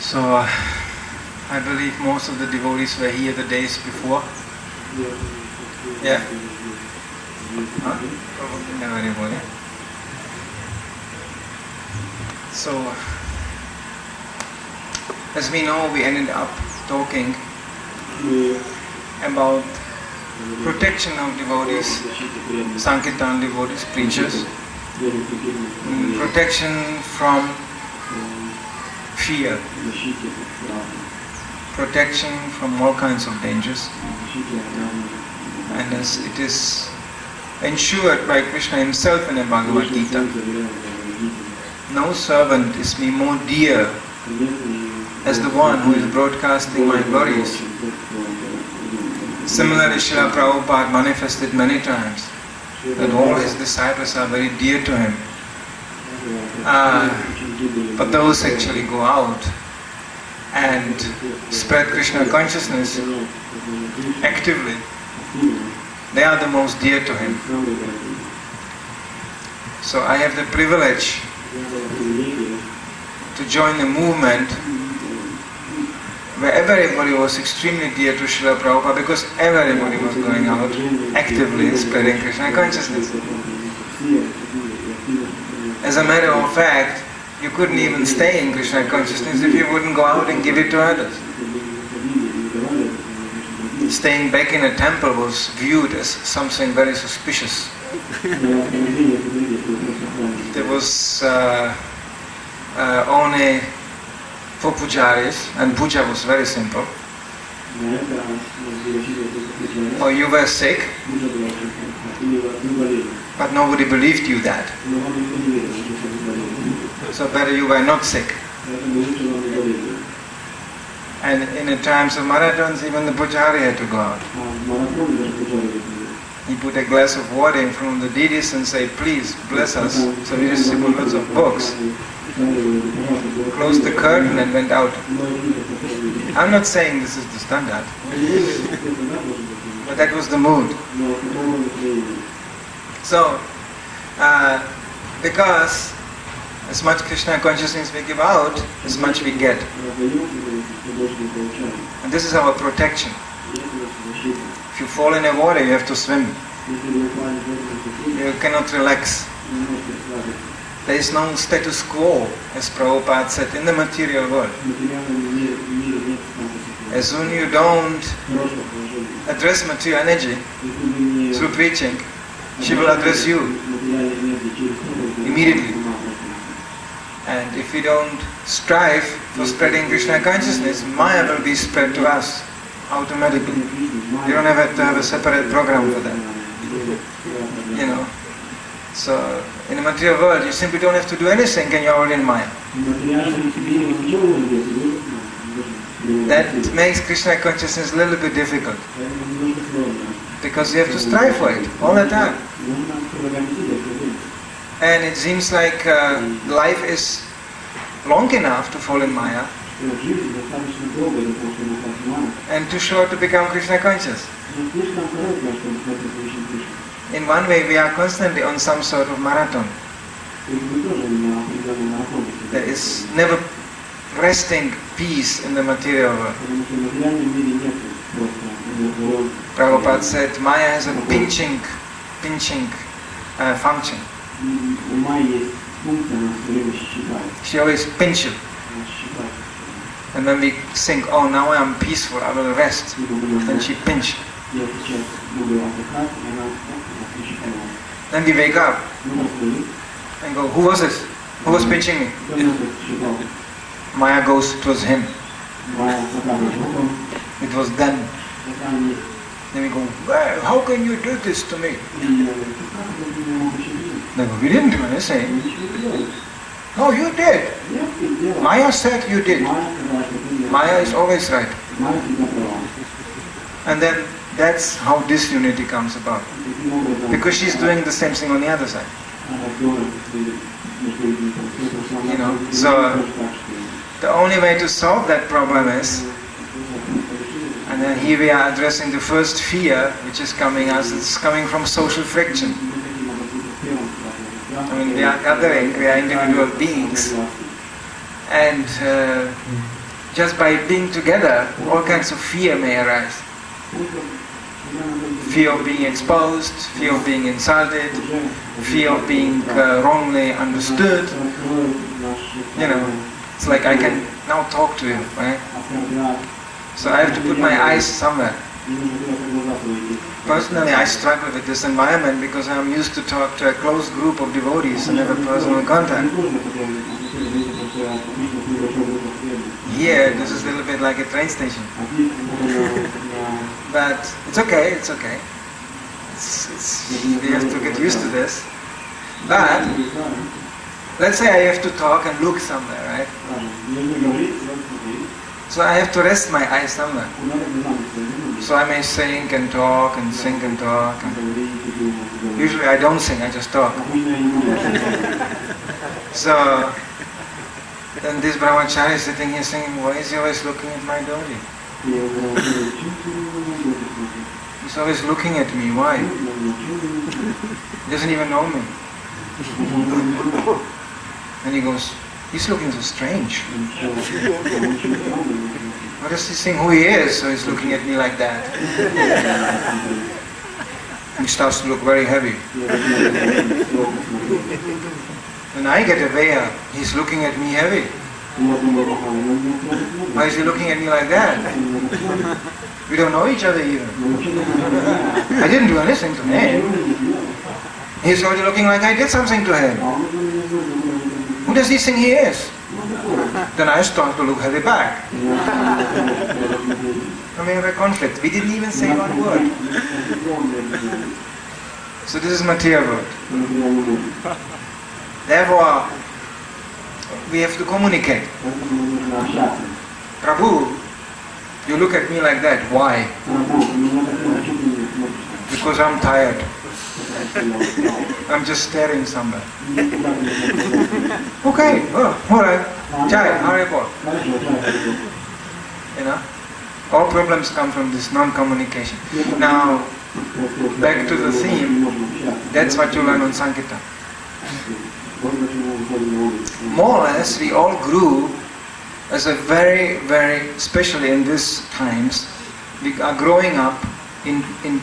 So, I believe most of the devotees were here the days before. Yeah? Huh? Probably never anybody. So, as we know, we ended up talking about protection of devotees, Sankirtan devotees, preachers, protection from fear, protection from all kinds of dangers, and as it is ensured by Krishna himself in the Bhagavad Gita, no servant is me more dear as the one who is broadcasting my glories. Similarly, Srila Prabhupada manifested many times that all his disciples are very dear to him. But those actually go out and spread Krishna consciousness actively, they are the most dear to him. So I have the privilege to join a movement where everybody was extremely dear to Srila Prabhupada because everybody was going out actively spreading Krishna consciousness. As a matter of fact, you couldn't even stay in Krishna consciousness if you wouldn't go out and give it to others. Staying back in a temple was viewed as something very suspicious. There was only for pujaris, and puja was very simple. Or you were sick, but nobody believed you that. So better you were not sick. And in the times of marathons, even the pujari had to go out. He put a glass of water in front of the deities and say, please bless us. So we distributed lots of books. Closed the curtain and went out. I'm not saying this is the standard, but that was the mood. So, because as much Krishna consciousness we give out, as much we get. And this is our protection. If you fall in the water, you have to swim. You cannot relax. There is no status quo, as Prabhupada said, in the material world. As soon as you don't address material energy through preaching, she will address you immediately. And if we don't strive for spreading Krishna consciousness, Maya will be spread to us automatically. You don't have to have a separate program for that. You know. So, in the material world, you simply don't have to do anything and you're already in Maya. That makes Krishna consciousness a little bit difficult. Because you have to strive for it all the time. And it seems like life is long enough to fall in Maya and too short to become Krishna conscious. In one way, we are constantly on some sort of marathon. There is never resting peace in the material world. Prabhupada said, Maya has a pinching function. She always pinches you. And when we think, oh, now I am peaceful, I will rest, then she pinches. Then we wake up and go, who was it? Who was pinching me? Maya goes, it was him. It was them. Then we go, well, how can you do this to me? They go, we didn't do anything. No, you did. Maya said you did. Maya is always right. And then that's how disunity comes about. Because she's doing the same thing on the other side. You know, so the only way to solve that problem is, and then here we are addressing the first fear which is coming us, it's coming from social friction. I mean, we are gathering, we are individual beings, and just by being together, all kinds of fear may arise. Fear of being exposed, fear of being insulted, fear of being wrongly understood. You know, it's like I can now talk to you, right? So I have to put my eyes somewhere. Personally, I struggle with this environment because I'm used to talk to a close group of devotees and have a personal contact. Here, this is a little bit like a train station. But it's okay, it's okay. We have to get used to this. But, let's say I have to talk and look somewhere, right? So I have to rest my eyes somewhere. So I may sing and talk and sing and talk. And usually I don't sing, I just talk. So, then this brahmachari is sitting here singing, why is he always looking at my doji? He's always looking at me, why? He doesn't even know me. And he goes, he's looking so strange. What does he think who he is? So he's looking at me like that. He starts to look very heavy. When I get aware, he's looking at me heavy. Why is he looking at me like that? We don't know each other even. I didn't do anything to him. He's already looking like I did something to him. Who does he think he is? Then I start to look heavy back. And we have a conflict. We didn't even say one word. So this is material world. Therefore, we have to communicate. Prabhu, you look at me like that. Why? Because I'm tired. I'm just staring somewhere. Okay, oh, alright. Jai, Haripur. You know? All problems come from this non-communication. Now, back to the theme, that's what you learn on Sankirtan. More or less, we all grew as a very, especially in these times, we are growing up in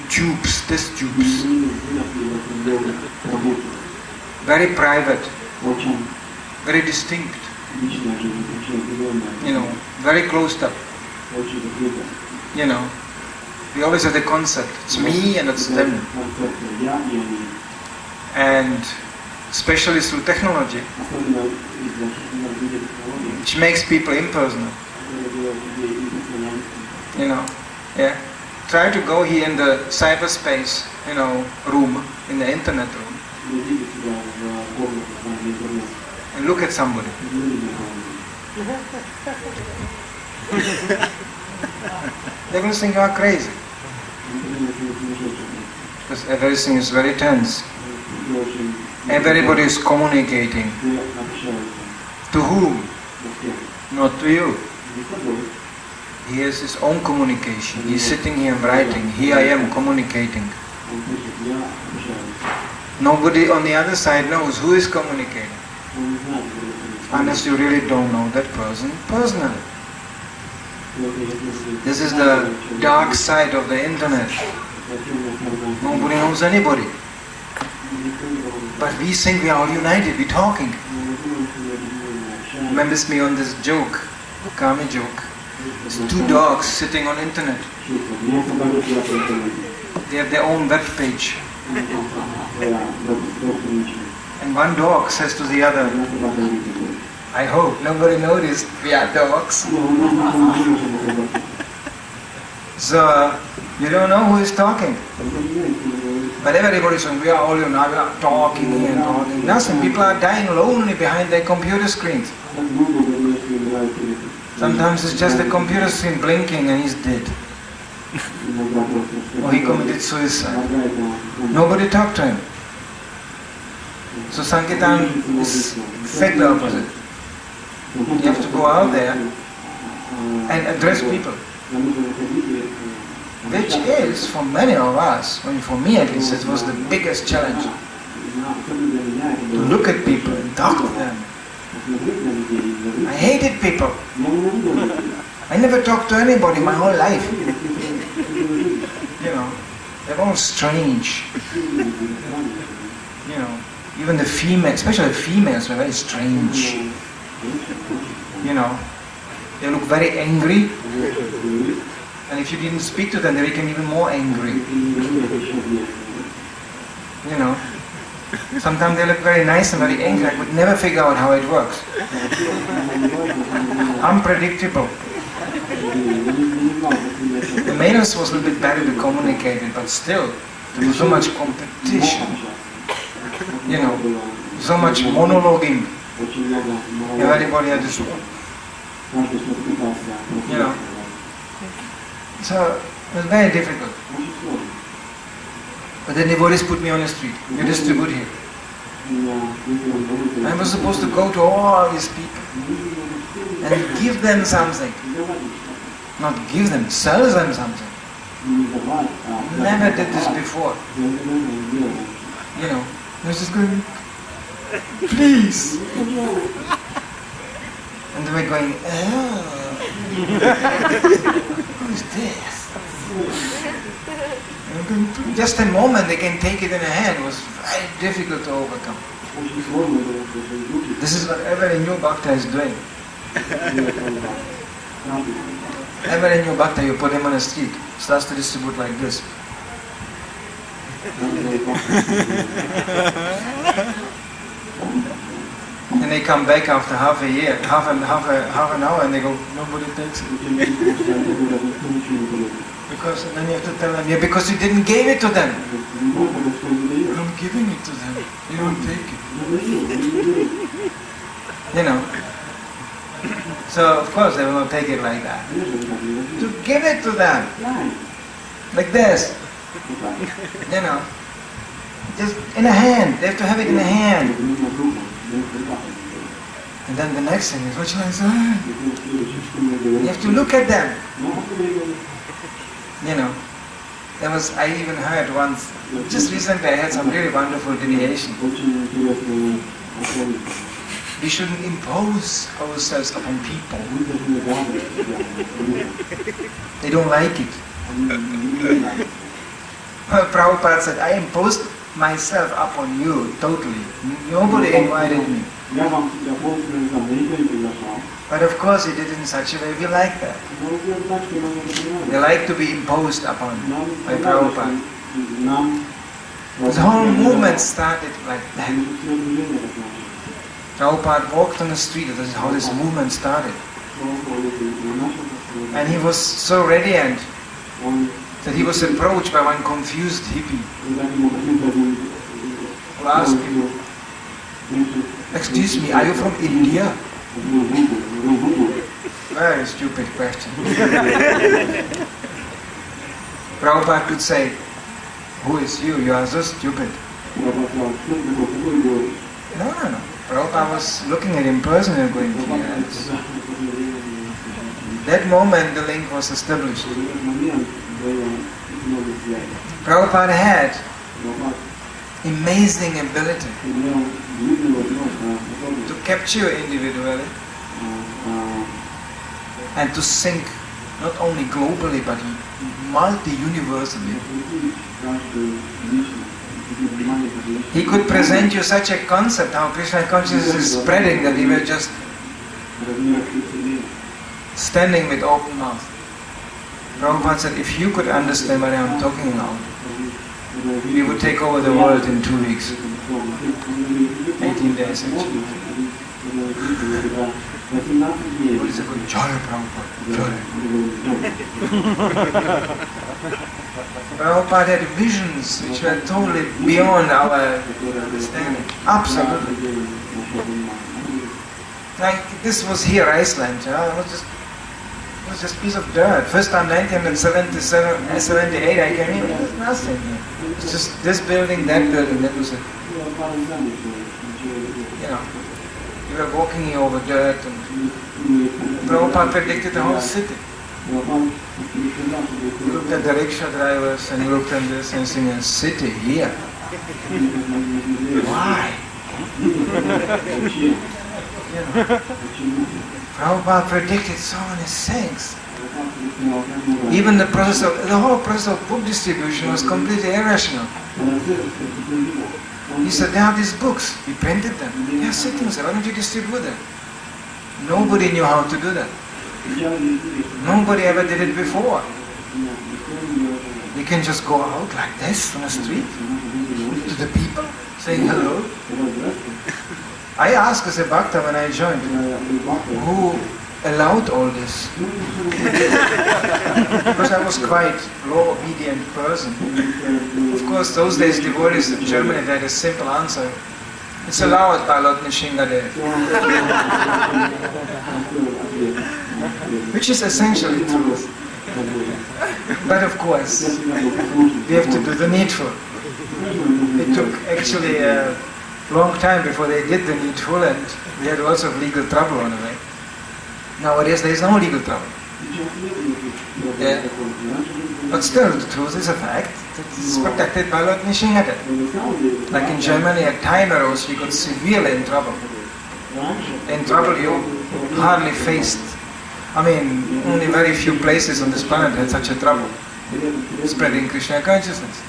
tubes, test tubes. Very private, very distinct, you know, very closed up. You know, we always have the concept, it's me and it's them. And especially through technology, which makes people impersonal. You know, yeah. Try to go here in the cyberspace, you know, room, in the internet room, and look at somebody. They will think you are crazy. Because everything is very tense. Everybody is communicating. To whom? Not to you. He has his own communication. He is sitting here and writing. Here I am communicating. Nobody on the other side knows who is communicating. Unless you really don't know that person personally. This is the dark side of the internet. Nobody knows anybody. But we think we are all united, we're talking. Remembers me on this joke, Kami joke. It's two dogs sitting on internet. They have their own web page. And one dog says to the other, I hope nobody noticed we are dogs. So, you don't know who is talking. But everybody's saying, we are all united, we are talking and talking. Nothing. People are dying lonely behind their computer screens. Sometimes it's just the computer screen blinking and he's dead. Or he committed suicide. Nobody talked to him. So Sankirtan is exactly the opposite. You have to go out there and address people. Which is, for many of us, I mean for me at least, it was the biggest challenge. To look at people and talk to them. I hated people. I never talked to anybody my whole life. You know, they're all strange. You know, even the females, especially the females, were very strange. You know, they look very angry. And if you didn't speak to them, they became even more angry. You know, sometimes they look very nice and very angry. I could never figure out how it works. Unpredictable. The males was a little bit better to communicate it, but still, there was so much competition. You know, so much monologuing. Everybody had to, you know. So it was very difficult. But the devotees put me on the street. You distribute here. I was supposed to go to all these people and give them something. Not give them, sell them something. Never did this before. You know, I was just going, please. And they were going, oh, who's this? Just a moment they can take it in a hand. It was very difficult to overcome. This is what every new bhakta is doing. Every new bhakta, you put him on the street, starts to distribute like this. And they come back after half a year, half an hour, and they go, nobody takes it. Because then you have to tell them, yeah, because you didn't give it to them. I'm giving it to them. You don't take it. You know. So of course they will not take it like that. To give it to them. Like this. You know. Just in a hand. They have to have it in a hand. And then the next thing is, what shall I say? You have to look at them. You know, I even heard once, just recently I had some really wonderful deviation. We shouldn't impose ourselves upon people. They don't like it. Well, Prabhupada said, I imposed myself upon you totally. Nobody invited me. But of course he did it in such a way we like that. They like to be imposed upon by Prabhupada. The whole movement started like that. Prabhupada walked on the street, this is how this movement started. And he was so radiant that he was approached by one confused hippie who asked him, excuse me, are you from India? Very stupid question. Prabhupada could say, who is you? You are so stupid. No. Prabhupada was looking at him personally going, yes. That moment the link was established. Prabhupada had amazing ability to capture individually and to think not only globally but multi-universally. He could present you such a concept how Krishna consciousness is spreading that we were just standing with open mouth. Prabhupada said, if you could understand what I am talking about, we would take over the world in 2 weeks. 18 days actually. What is a good joy, Prabhupada? Joy. Prabhupada had visions which were totally beyond our understanding. Absolutely. Like this was here, Iceland. It was just a piece of dirt. First time 1978 I came here, there was nothing here. It's just this building, that was it. You know, we were walking here over dirt and Prabhupada predicted the whole city. He looked at the rickshaw drivers and looked at this and saying, a city here? Why? You know. Prabhupada predicted so many things. Even the whole process of book distribution was completely irrational. He said, there are these books, he printed them. They are sitting there, why don't you distribute them? Nobody knew how to do that. Nobody ever did it before. You can just go out like this on the street to the people, saying hello. I asked as a bhakta when I joined, who allowed all this? Because I was quite low obedient person. Of course, those days devotees in Germany they had a simple answer. It's allowed by Lord Nishingadev. Which is essentially truth. But of course, we have to do the needful. It took actually a long time before they did the needful, and we had lots of legal trouble on the way. Nowadays there is no legal trouble. Yeah. But still, the truth is a fact that it's protected by Lord Nishingadev. Like in Germany, at time arose, we got severely in trouble. In trouble you hardly faced. I mean, only very few places on this planet had such a trouble spreading Krishna consciousness.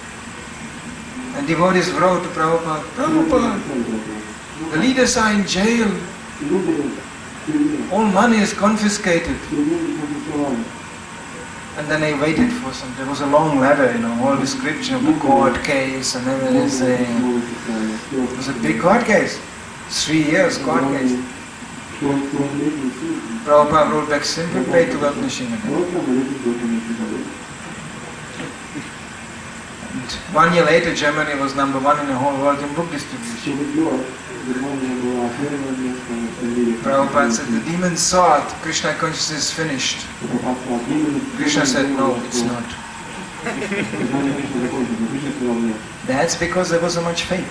And devotees wrote to Prabhupada, Prabhupada, the leaders are in jail. All money is confiscated. And then they waited for some, there was a long letter, all description of the court case and everything. It was a big court case. 3 years court case. Prabhupada wrote back, simply pay to Lord Nishingadev. And 1 year later, Germany was #1 in the whole world in book distribution. Prabhupada said, the demons thought Krishna consciousness is finished. Krishna said, no, it's not. That's because there was so much faith.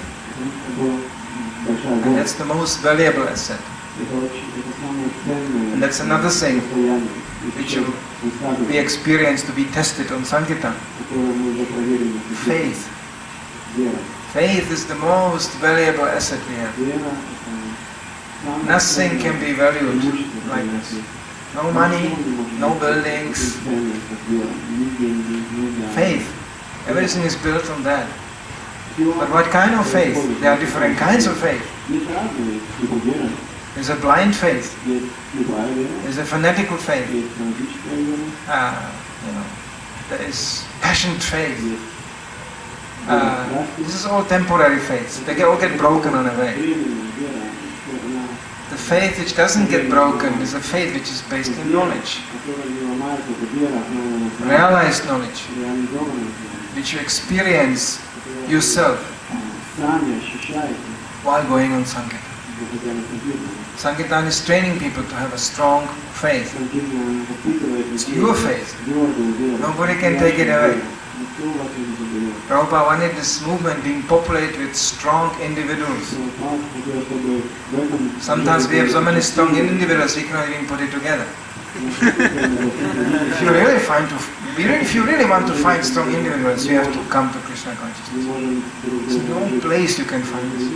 And that's the most valuable asset. And that's another thing which we experience to be tested on Sankirtan. Faith. Faith is the most valuable asset we have. Nothing can be valued like this. No money, no buildings. Faith. Everything is built on that. But what kind of faith? There are different kinds of faith. There's a blind faith. There's a fanatical faith. There is passionate faith. This is all temporary faith. They all get broken on the way. The faith which doesn't get broken is a faith which is based in knowledge. Realized knowledge. Which you experience yourself while going on Sankirtan. Sankirtan is training people to have a strong faith. It's your faith. Nobody can take it away. Prabhupada wanted this movement being populated with strong individuals. Sometimes we have so many strong individuals we cannot even put it together. If you really want to find strong individuals, you have to come to Krishna consciousness. There's no place you can find this.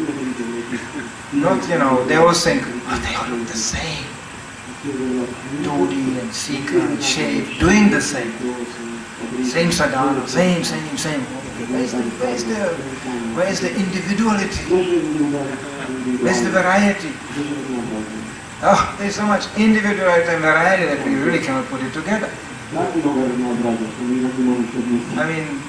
Not, they all think, they all look the same. Dhoti and Sikha and shape, doing the same. Same sadhana, same. Where's the individuality? Where's the variety? Oh, there's so much individuality and variety that we really cannot put it together. I mean,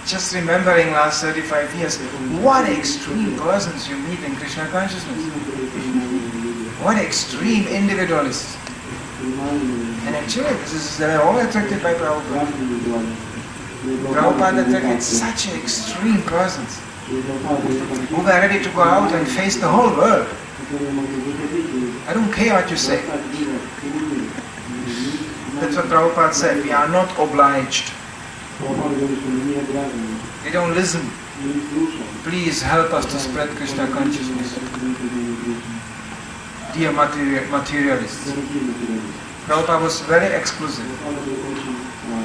just remembering last 35 years, what extreme persons you meet in Krishna consciousness. What extreme individualists. And actually, they're all attracted by Prabhupada. Prabhupada attracted such extreme persons who were ready to go out and face the whole world. I don't care what you say. That's what Prabhupada said. We are not obliged. We don't listen. Please help us to spread Krishna consciousness. Dear materialists. Prabhupada was very exclusive.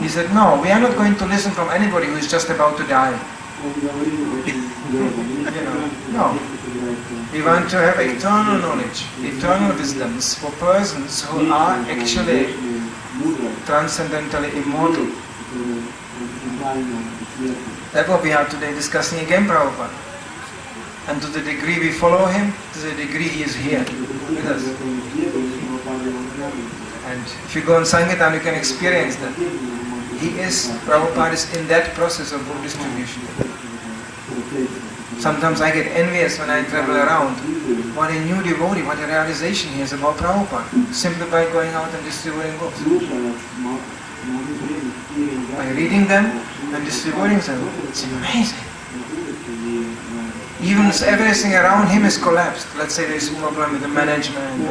He said, no, we are not going to listen from anybody who is just about to die. No. We want to have eternal knowledge, eternal wisdoms for persons who are actually transcendentally immortal. That's what we are today discussing again, Prabhupada. And to the degree we follow him, to the degree he is here with us. And if you go on Sankirtan, you can experience that. Prabhupada is in that process of book distribution. Sometimes I get envious when I travel around. What a new devotee, what a realization he has about Prabhupada, simply by going out and distributing books. By reading them and distributing them, it's amazing. Even everything around him is collapsed. Let's say there's a problem with the management,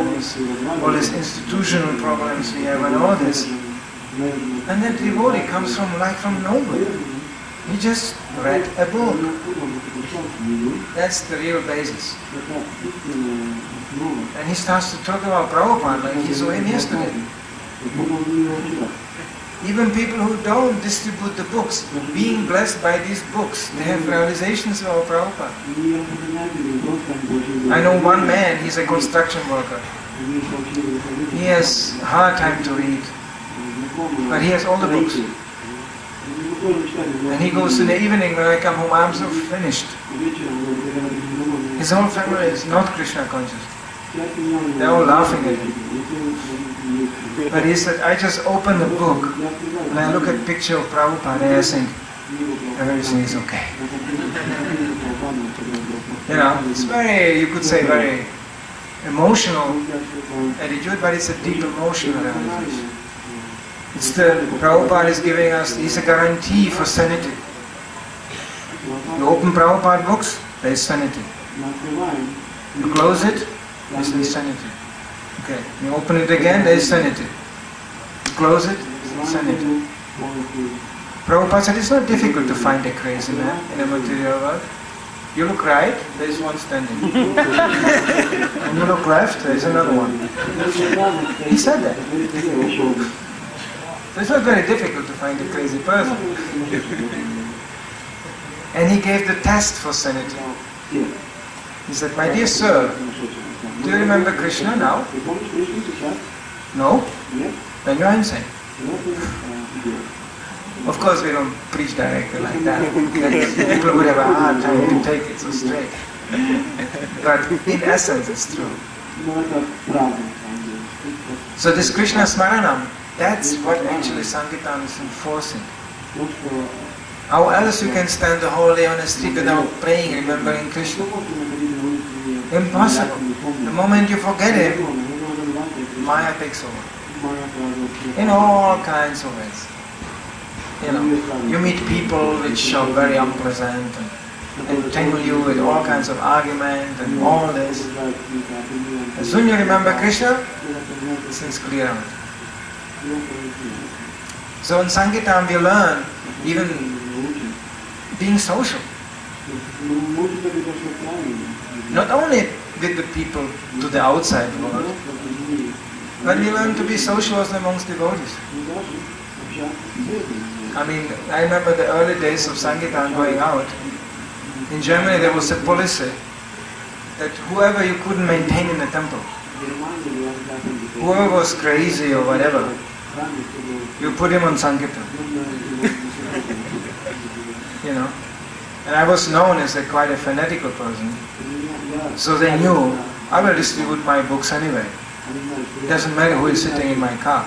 all these institutional problems we have and all this. And that devotee comes from nowhere. He just read a book. That's the real basis. And he starts to talk about Prabhupada like he saw him yesterday. Even people who don't distribute the books, being blessed by these books, they have realizations about Prabhupada. I know one man, he's a construction worker. He has a hard time to read, but he has all the books. And he goes in the evening, when I come home, I'm so finished. His whole family is not Krishna conscious. They're all laughing at him. But he said, I just open the book and I look at the picture of Prabhupada and I think, everything is okay. It's very, you could say, very emotional attitude, but it's a deep emotional realization. Prabhupada is giving us, he's a guarantee for sanity. You open Prabhupada books, there is sanity. You close it, there is insanity. Okay, you open it again, there is sanity. You close it, there is insanity. Prabhupada said it's not difficult to find a crazy man in a material world. You look right, there is one standing. And you look left, there is another one. He said that. So it's not very difficult to find a crazy person. And he gave the test for sanity. He said, my dear sir, do you remember Krishna now? No? Then you are insane. Of course we don't preach directly like that. People would have a hard time to take it so straight. But in essence it's true. So this Krishna Smaranam, that's what actually Sankirtan is enforcing. How else you can stand the whole day on the street without praying, remembering Krishna? Impossible. The moment you forget him, Maya takes over. In all kinds of ways. You meet people which are very unpleasant and entangle you with all kinds of argument and all this. As soon as you remember Krishna, things clear out. So in Sankirtan we learn even being social. Not only with the people to the outside world, but we learn to be social also amongst devotees. I remember the early days of Sankirtan going out. In Germany there was a policy that whoever you couldn't maintain in the temple, whoever was crazy or whatever, you put him on Sankirtan. And I was known as quite a fanatical person. So they knew, I will distribute my books anyway. It doesn't matter who is sitting in my car.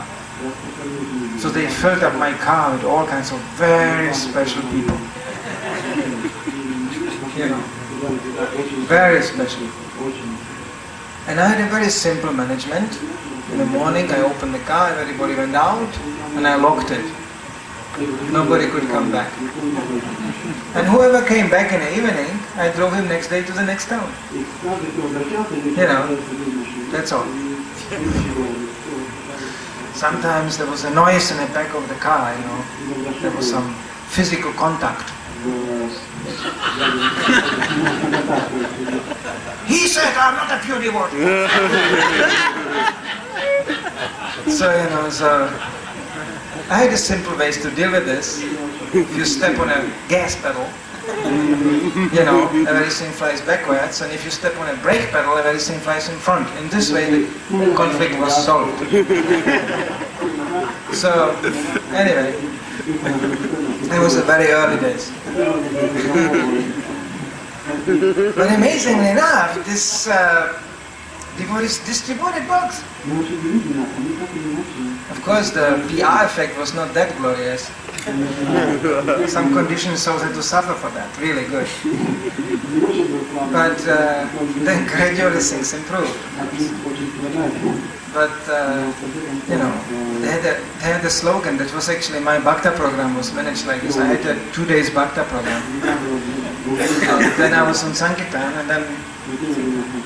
So they filled up my car with all kinds of very special people. Very special. And I had a very simple management. In the morning I opened the car, everybody went out, and I locked it. Nobody could come back. And whoever came back in the evening, I drove him next day to the next town. That's all. Sometimes there was a noise in the back of the car, there was some physical contact. He said, I'm not a pure devotee. So I had a simple ways to deal with this. If you step on a gas pedal, You know, everything flies backwards, and if you step on a brake pedal, everything flies in front. In this way, the conflict was solved. So, anyway, it was the very early days. But amazingly enough, this devotees distributed books. Of course, the PR effect was not that glorious. Some conditioned souls had to suffer for that, really good. But then gradually things improved. But, you know, they had a slogan that was actually, my Bhakta program was managed like this. I had a 2 days Bhakta program. Then I was on Sankirtan, and then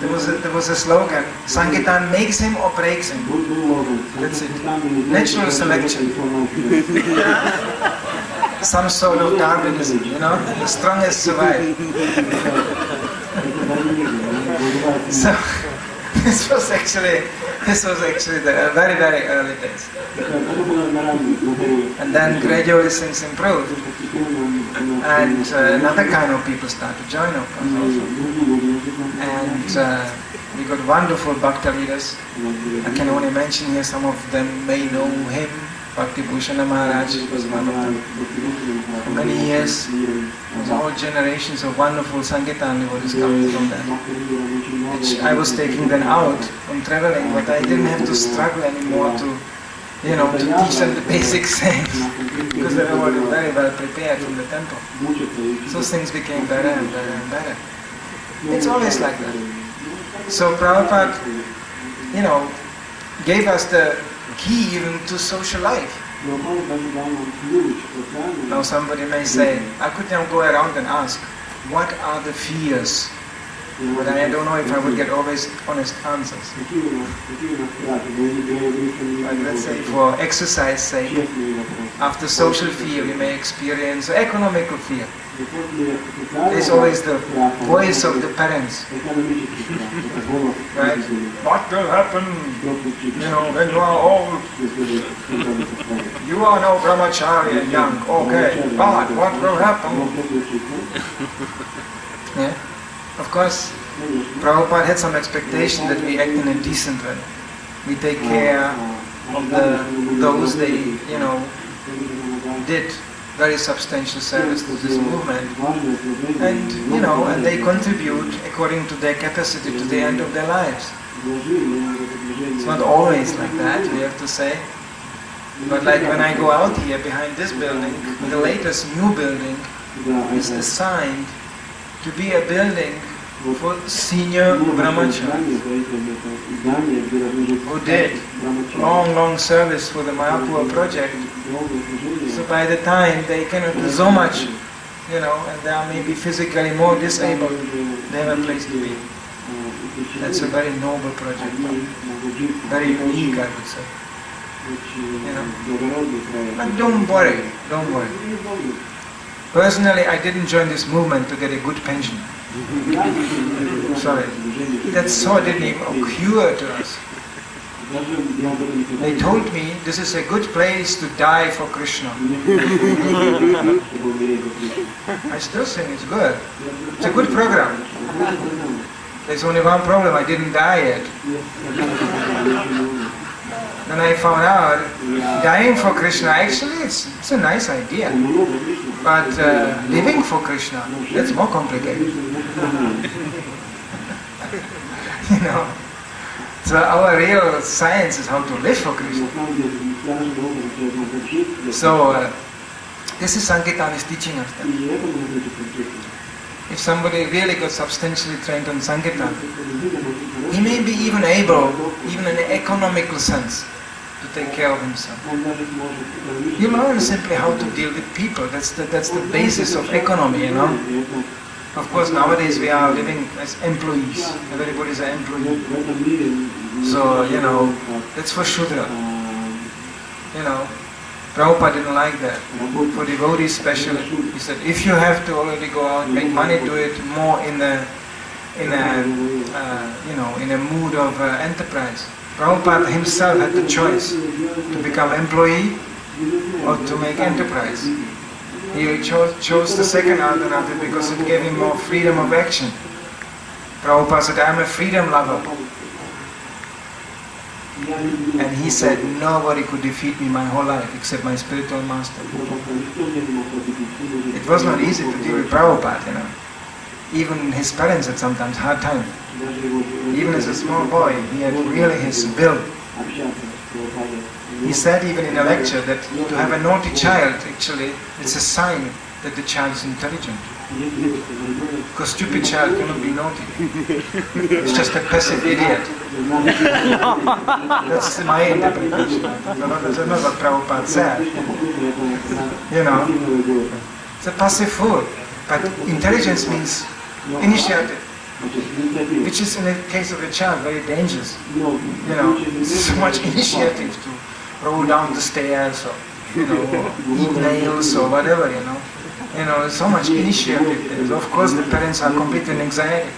there was a slogan, Sankirtan makes him or breaks him. That's it. Natural selection. Some sort of Darwinism, you know, the strongest survive. So this was actually the very, very early days. And then gradually things improved. And another kind of people started to join, of course, also. And we got wonderful Bhakta leaders. I can only mention here, some of them may know him. Bhakti Bhushana Maharaj was one of them. For many years, there was whole generations of wonderful Sankirtan devotees coming from that. Which I was taking them out from traveling, but I didn't have to struggle anymore to, you know, to teach them the basic things, because they were already very well prepared from the temple. So things became better and better and better. It's always like that. So Prabhupada, you know, gave us the key even to social life. Now somebody may say, I could now go around and ask, what are the fears? But I don't know if I would get always honest answers. Like let's say for exercise sake, after social fear we may experience economical fear. There's always the voice of the parents. Right? What will happen, you know, when you are old? You are now brahmachari and young, okay, but what will happen? Yeah? Of course, Prabhupada had some expectation that we act in a decent way. We take care of those they, you know, did very substantial service to this movement, and you know, and they contribute according to their capacity to the end of their lives. It's not always like that, we have to say, but like when I go out here behind this building, the latest new building is assigned to be a building for senior brahmacharis who did long service for the Mayapur project. So by the time they cannot do so much, you know, and they are maybe physically more disabled, they have a place to be. That's a very noble project, very unique, I would say. You know, but don't worry. Personally, I didn't join this movement to get a good pension. Sorry, that thought didn't even occur to us. They told me this is a good place to die for Krishna. I still think it's good. It's a good program. There's only one problem, I didn't die yet. Then I found out, dying for Krishna, actually it's a nice idea. But living for Krishna, that's more complicated. You know. So our real science is how to live for Krishna. So this is Sankirtan is teaching us that. If somebody really got substantially trained on Sankirtan, he may be even able, even in an economical sense, to take care of himself. You learn simply how to deal with people. That's the basis of economy, you know. Of course, nowadays we are living as employees. Everybody is an employee. So, you know, that's for Shudra. You know, Prabhupada didn't like that. For devotees especially, he said, if you have to already go out, make money, do it more in a mood of enterprise. Prabhupada himself had the choice to become employee or to make enterprise. He chose the second alternative because it gave him more freedom of action. Prabhupada said, I am a freedom lover. And he said, nobody could defeat me my whole life except my spiritual master. It was not easy to deal with Prabhupada, you know. Even his parents had sometimes hard time. Even as a small boy, he had really his will. He said even in a lecture that to have a naughty child, actually, it's a sign that the child is intelligent. Because stupid child cannot be naughty. It's just a passive idiot. That's my interpretation. That's not what Prabhupada said. You know, it's a passive fool. But intelligence means initiative, which is in the case of a child very dangerous. You know, so much initiative to roll down the stairs or, you know, eat nails or whatever, you know. You know, so much initiative there. Of course the parents are completely in anxiety.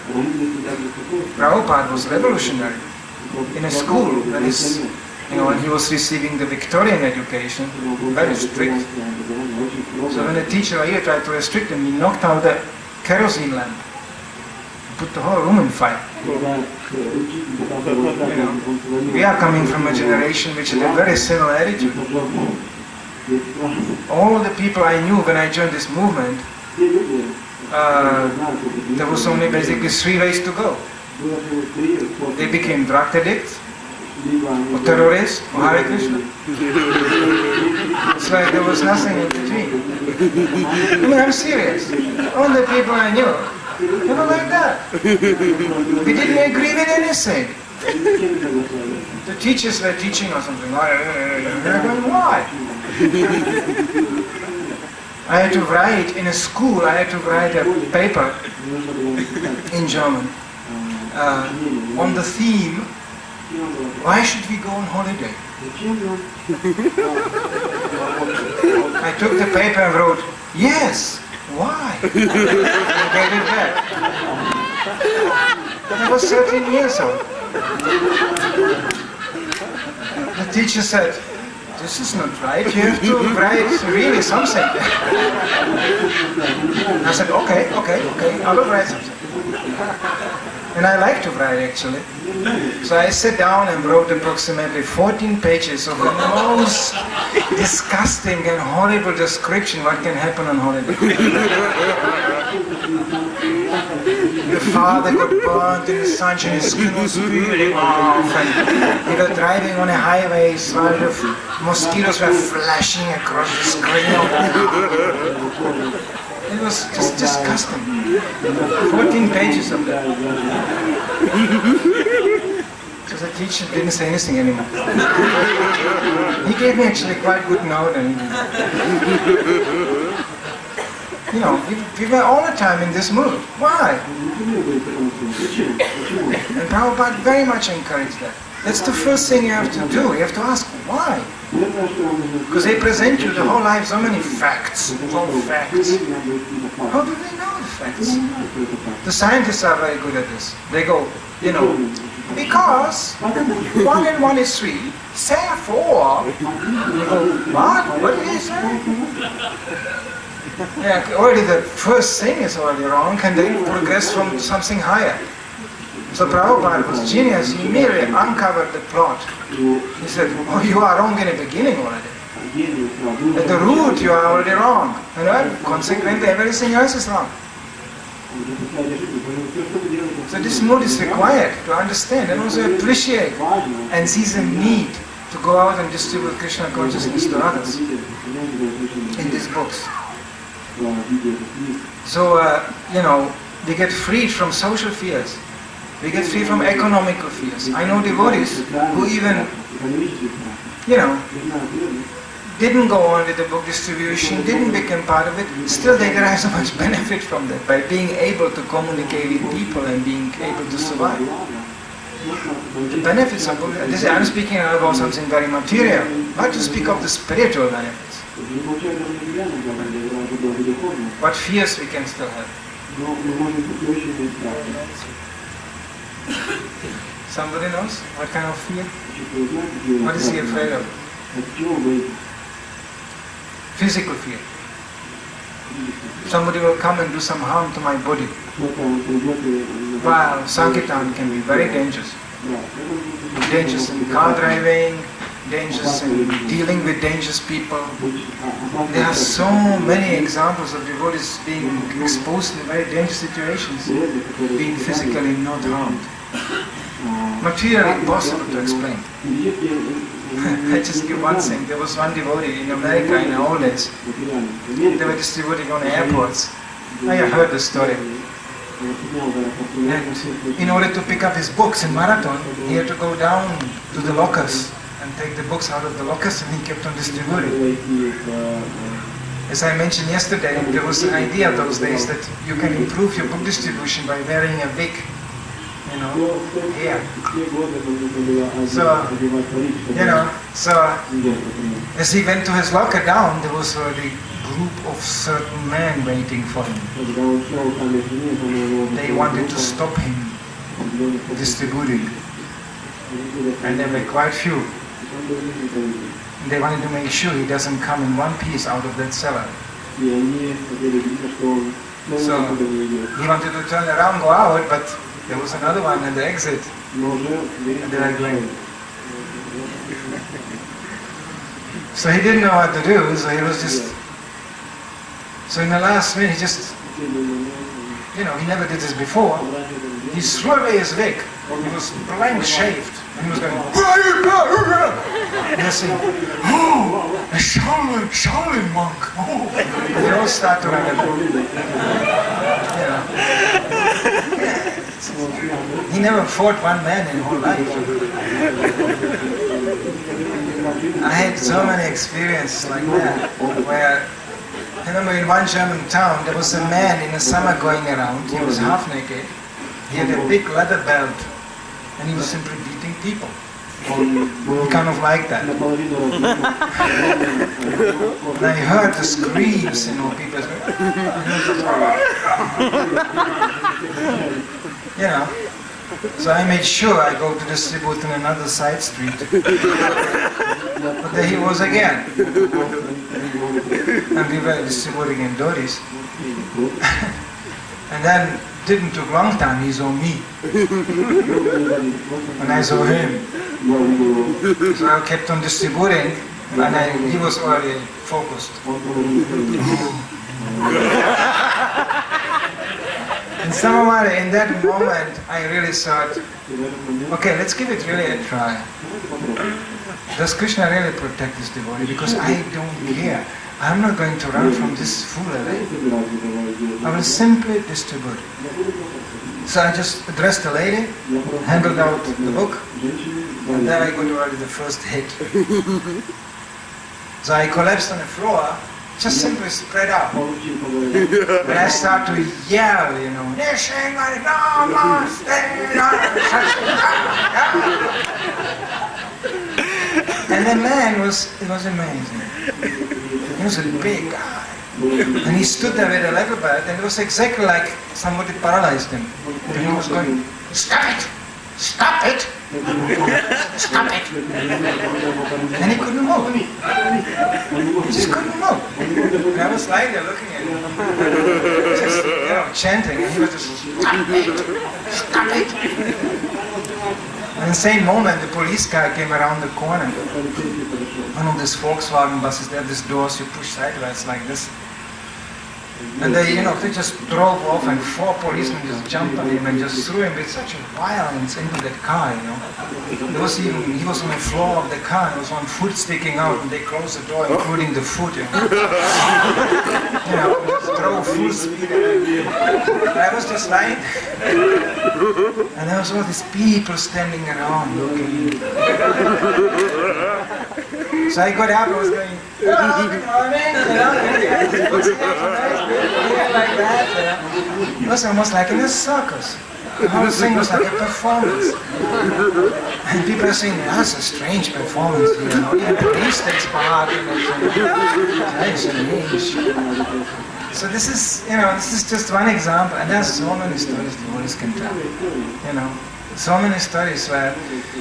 Prabhupada was revolutionary. In a school that is, you know, when he was receiving the Victorian education, very strict. So when the teacher here tried to restrict him, he knocked out the kerosene lamp. Put the whole room in fire. You know, we are coming from a generation which had a very similar attitude. All the people I knew when I joined this movement, there was only basically 3 ways to go. They became drug addicts, or terrorists, or Hare Krishna. It's like there was nothing in between. I mean, I'm serious. All the people I knew, they were like that. We didn't agree with anything. The teachers were teaching or something. Why? I had to write in a school, I had to write a paper in German on the theme, why should we go on holiday? I took the paper and wrote, yes, why? And gave it back. I was 13 years old. The teacher said, this is not right, you have to write really something. I said, okay, I will write something. And I like to write actually. So I sat down and wrote approximately 14 pages of the most disgusting and horrible description what can happen on holiday. The father got burnt in the sunshine, his skin was peeling off, and they were driving on a highway while the mosquitoes were flashing across the screen. It was just disgusting. 14 pages of that. So the teacher didn't say anything anymore. He gave me actually quite good note, and you know, we were all the time in this mood. Why? And Prabhupada very much encouraged that. That's the first thing you have to do. You have to ask, why? Because they present you the whole life so many facts, all facts. How do they know the facts? The scientists are very good at this. They go, you know, because 1 and 1 is 3, therefore, you go, what? What did he say? Yeah, already the first thing is already wrong, and they progress from something higher. So Prabhupada was genius, he immediately uncovered the plot. He said, oh, you are wrong in the beginning already. At the root you are already wrong. And consequently everything else is wrong. So this mood is required to understand and also appreciate and see the need to go out and distribute Krishna consciousness to others in these books. So, you know, we get freed from social fears. We get free from economical fears. I know devotees who even, you know, didn't go on with the book distribution, didn't become part of it, still they derive so much benefit from that by being able to communicate with people and being able to survive. The benefits of book, I'm speaking about something very material, not to speak of the spiritual benefits. What fears we can still have. Somebody knows what kind of fear? What is he afraid of? Physical fear. somebody will come and do some harm to my body. While Sankirtan can be very dangerous. Dangerous in car driving, dangerous in dealing with dangerous people. There are so many examples of devotees being exposed in very dangerous situations, being physically not harmed. Materially impossible to explain. I just give one thing. There was one devotee in America in the old days. They were distributing on airports. I heard the story. And in order to pick up his books in Marathon, he had to go down to the lockers and take the books out of the lockers, and he kept on distributing. As I mentioned yesterday, there was an idea those days that you can improve your book distribution by wearing a wig, here. So as he went to his locker down, there was already group of certain men waiting for him. They wanted to stop him distributing, and there were quite few. They wanted to make sure he doesn't come in one piece out of that cellar. So he wanted to turn around, go out, but there was another one at the exit, and they were going. So he didn't know what to do, so he was just... So in the last minute, he just, he never did this before. He threw away his wig. He was blank shaved. And he was going, and they're saying, oh, a Shaolin monk. Oh. And they all start to run He never fought one man in his whole life. I had so many experiences like that, where I remember in one German town, there was a man in the summer going around. He was half naked. He had a big leather belt, and he was simply beating people. He kind of liked that. And I heard the screams, people So I made sure I go to distribute in another side street. But there he was again. And we were distributing in Doris. And then didn't took long time, he saw me. And I saw him. So I kept on distributing, and he was already focused. And somehow in that moment I really thought, okay, let's give it really a try. Does Krishna really protect this devotee? Because I don't care. I'm not going to run from this fool away. I will simply distribute. So I just addressed the lady, handed out the book, and then I got already the first hit. So I collapsed on the floor, just simply spread out. And I start to yell, and the man it was amazing. He was a big guy. And he stood there with a leather belt, and it was exactly like somebody paralyzed him. And he was going, stop it! Stop it! Stop it! And he couldn't move. He just couldn't move. And I was lying there looking at him, just, chanting, and he was just, stop it! Stop it! And in the same moment, the police car came around the corner. One of these Volkswagen buses, they have these doors you push sideways like this. And they just drove off, and 4 policemen just jumped on him and just threw him with such violence into that car, There was he was on the floor of the car, and there was one foot sticking out, and they closed the door, including the foot, just drove full speed. And I was just lying, and there was all these people standing around looking. So I got up, I was going, hello, good morning, like that, It was almost like in a circus. The whole thing was like a performance. And people are saying, that's a strange performance, Even police takes part in it. So this is just one example, and there's so many stories devotees can tell. So many stories where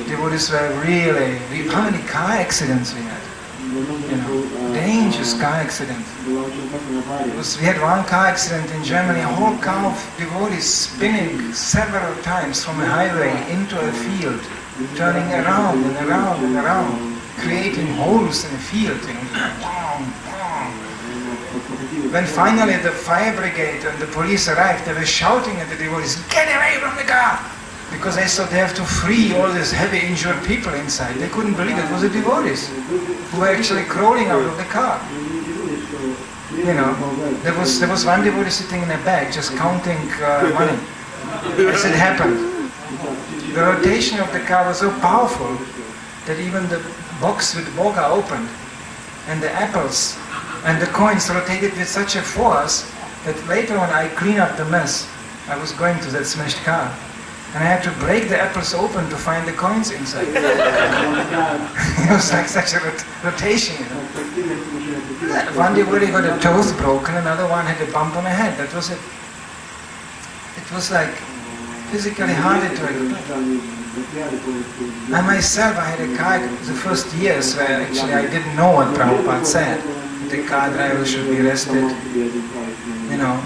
devotees were really, how many car accidents we had. You know, dangerous car accident. We had one car accident in Germany, a whole car of devotees spinning several times from a highway into a field, turning around and around and around, creating holes in the field, you know. When finally the fire brigade and the police arrived, they were shouting at the devotees, "Get away from the car!" Because they thought they have to free all these heavy injured people inside. They couldn't believe it was the devotees who were actually crawling out of the car. You know, there was one devotee sitting in a bag just counting money as it happened. The rotation of the car was so powerful that even the box with boga opened, and the apples and the coins rotated with such a force that later on I cleaned up the mess. I was going to that smashed car, and I had to break the apples open to find the coins inside. It was like such a rotation, you know. One devotee got a tooth broken, another one had a bump on the head. That was it. It was like physically harder to it. I myself, I had a car, the first years where actually I didn't know what Prabhupada said. The car driver should be arrested, you know,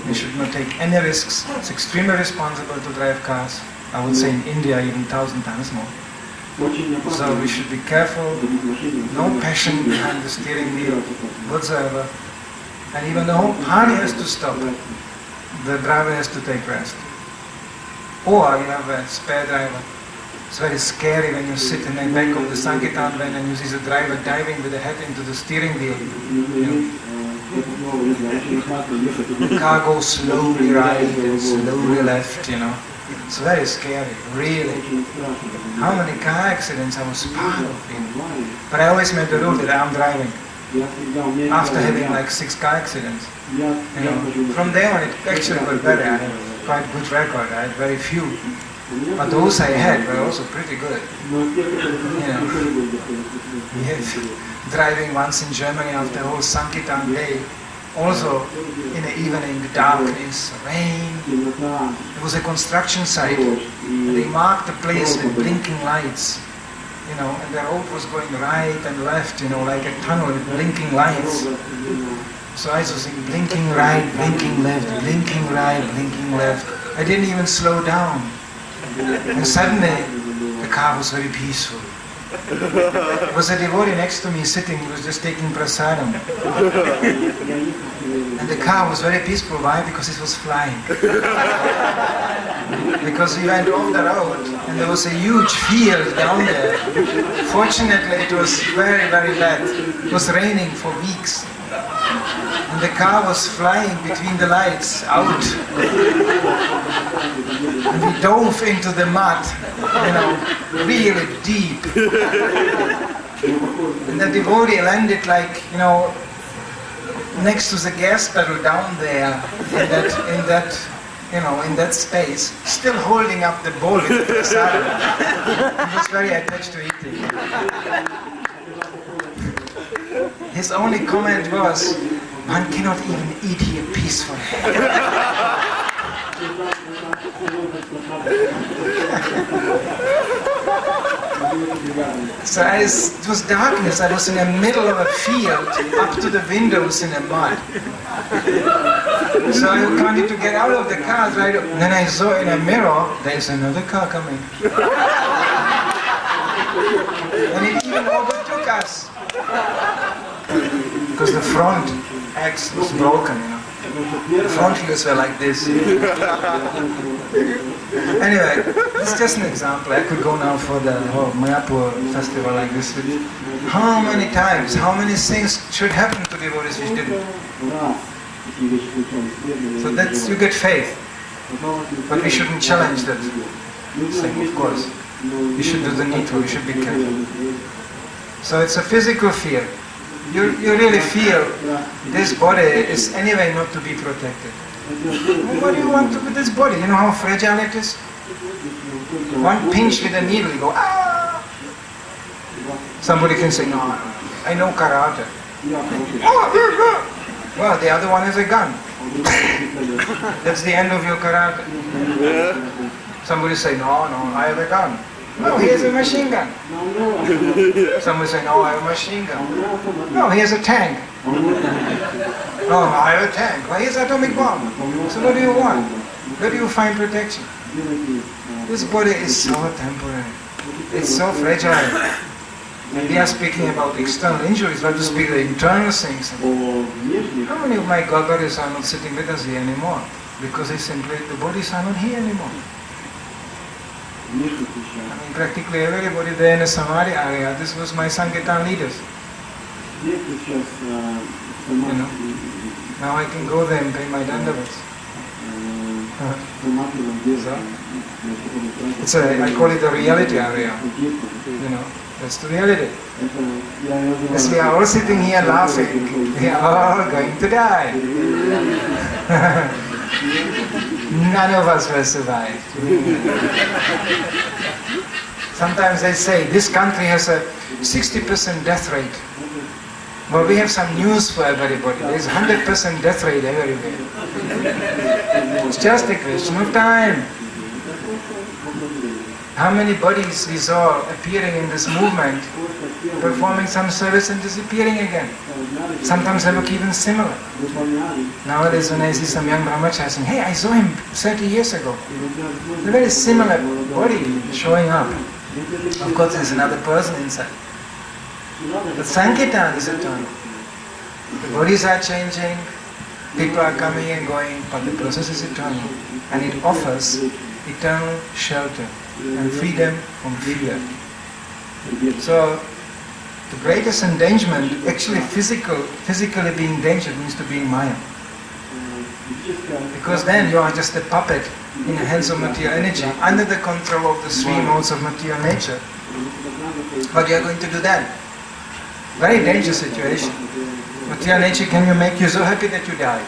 they should not take any risks. It's extremely responsible to drive cars. I would say in India even 1,000 times more. So we should be careful, no passion behind the steering wheel whatsoever. And even the whole party has to stop. The driver has to take rest. Or you have a spare driver. It's very scary when you sit in the back of the Sankirtan van and you see the driver diving with the head into the steering wheel. You know. The car goes slowly right and slowly left, you know. It's very scary, really. How many car accidents I was part of, you know. But I always made the rule that I'm driving. After having like 6 car accidents. You know. From there on it actually got better. I had quite good record. I had very few. But those I had were also pretty good. You know. Yes. Driving once in Germany after a whole Sankirtan day, also in the evening, darkness, rain. It was a construction site. They marked the place with blinking lights. You know, and the road was going right and left, you know, like a tunnel with blinking lights. So I was saying blinking right, blinking left, blinking right, blinking left. I didn't even slow down. And suddenly, the car was very peaceful. There was a devotee next to me sitting, he was just taking prasadam. And the car was very peaceful. Why? Because it was flying. Because we went off the road and there was a huge field down there. Fortunately, it was very, very bad. It was raining for weeks. And the car was flying between the lights out. And we dove into the mud, you know, really deep. And the devotee landed like, you know, next to the gas pedal down there, in that space, still holding up the bowl with the prasadam. He was very attached to eating. His only comment was, "One cannot even eat here peacefully." So it was darkness. I was in the middle of a field, up to the windows in the mud. So I wanted to get out of the car. Right? Then I saw in a mirror, there's another car coming. And it even overtook us. Because the front axe was broken, you know. The front wheels were like this. Anyway, it's just an example. I could go now for the whole Mayapur festival like this. How many times, how many things should happen to devotees which didn't? So that's, you get faith. But we shouldn't challenge that thing, of course. We should do the needful, we should be careful. So it's a physical fear. You really feel this body is anyway not to be protected. What do you want to with this body? You know how fragile it is? One pinch with a needle, you go, ah! Somebody can say, no, I know karate. Well, the other one is a gun. That's the end of your karate. Somebody say, no, I have a gun. No, he has a machine gun. Someone say, no, I have a machine gun. No, he has a tank. No, I have a tank. Well, he has an atomic bomb. So what do you want? Where do you find protection? This body is so temporary. It's so fragile. And we are speaking about external injuries, but to speak the internal things. How many of my Gagaris are not sitting with us here anymore? Because they simply, the bodies are not here anymore. I mean, practically everybody there in the Samadhi area, this was my Sankirtan leaders. You know, now I can go there and pay my dandavats. So, I call it the reality area. You know, that's the reality. As we are all sitting here laughing, we are all going to die. None of us will survive. Sometimes they say this country has a 60% death rate. Well, we have some news for everybody. There's 100% death rate everywhere. It's just a question of time. How many bodies we saw appearing in this movement, performing some service and disappearing again. Sometimes they look even similar. Nowadays when I see some young brahmacharis saying, hey, I saw him 30 years ago. A very similar body showing up. Of course there's another person inside. But Sankirtan is eternal. The bodies are changing, people are coming and going, but the process is eternal. And it offers eternal shelter and freedom from fear. So, the greatest endangerment, actually physically being endangered means to be in Maya. Because then you are just a puppet in the hands of material energy, under the control of the three modes of material nature. But you are going to do that. Very dangerous situation. Material nature can make you so happy that you die.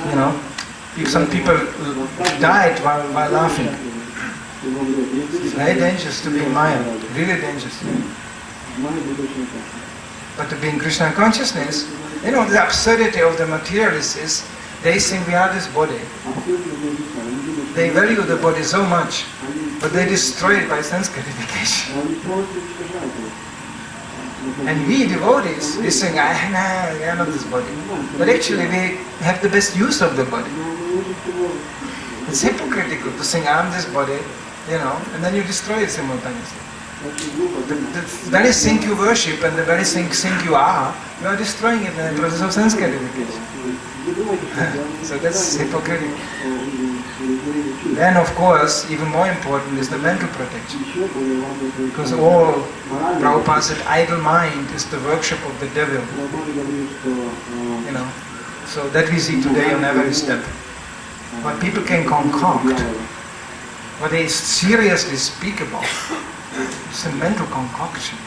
You know, some people died while laughing. It's very dangerous to be in Maya, really dangerous. But to be in Krishna consciousness, you know, the absurdity of the materialists is, they think we are this body. They value the body so much, but they destroy it by sense gratification. And we devotees, we think, we are not this body. But actually we have the best use of the body. It's hypocritical to think, I am this body, you know, and then you destroy it simultaneously. The very thing you worship and the very thing you are destroying it in the process of sense gratification. So that's hypocritical. Then of course, even more important is the mental protection. Because all Prabhupada said, idle mind is the workshop of the devil. You know, so that we see today on every step. What people can concoct, what they seriously speak about, it's a mental concoction.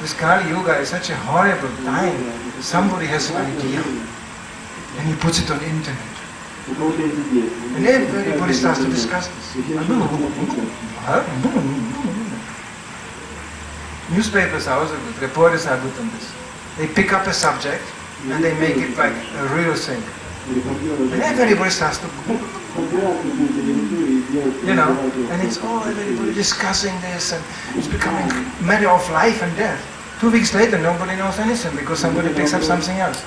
This Kali Yuga is such a horrible time. Somebody has an idea and he puts it on the internet. And everybody starts to discuss this. Newspapers are also good, reporters are good on this. They pick up a subject and they make it like a real thing. And everybody starts to, you know, and it's all everybody discussing this and it's becoming a matter of life and death. 2 weeks later nobody knows anything because somebody picks up something else.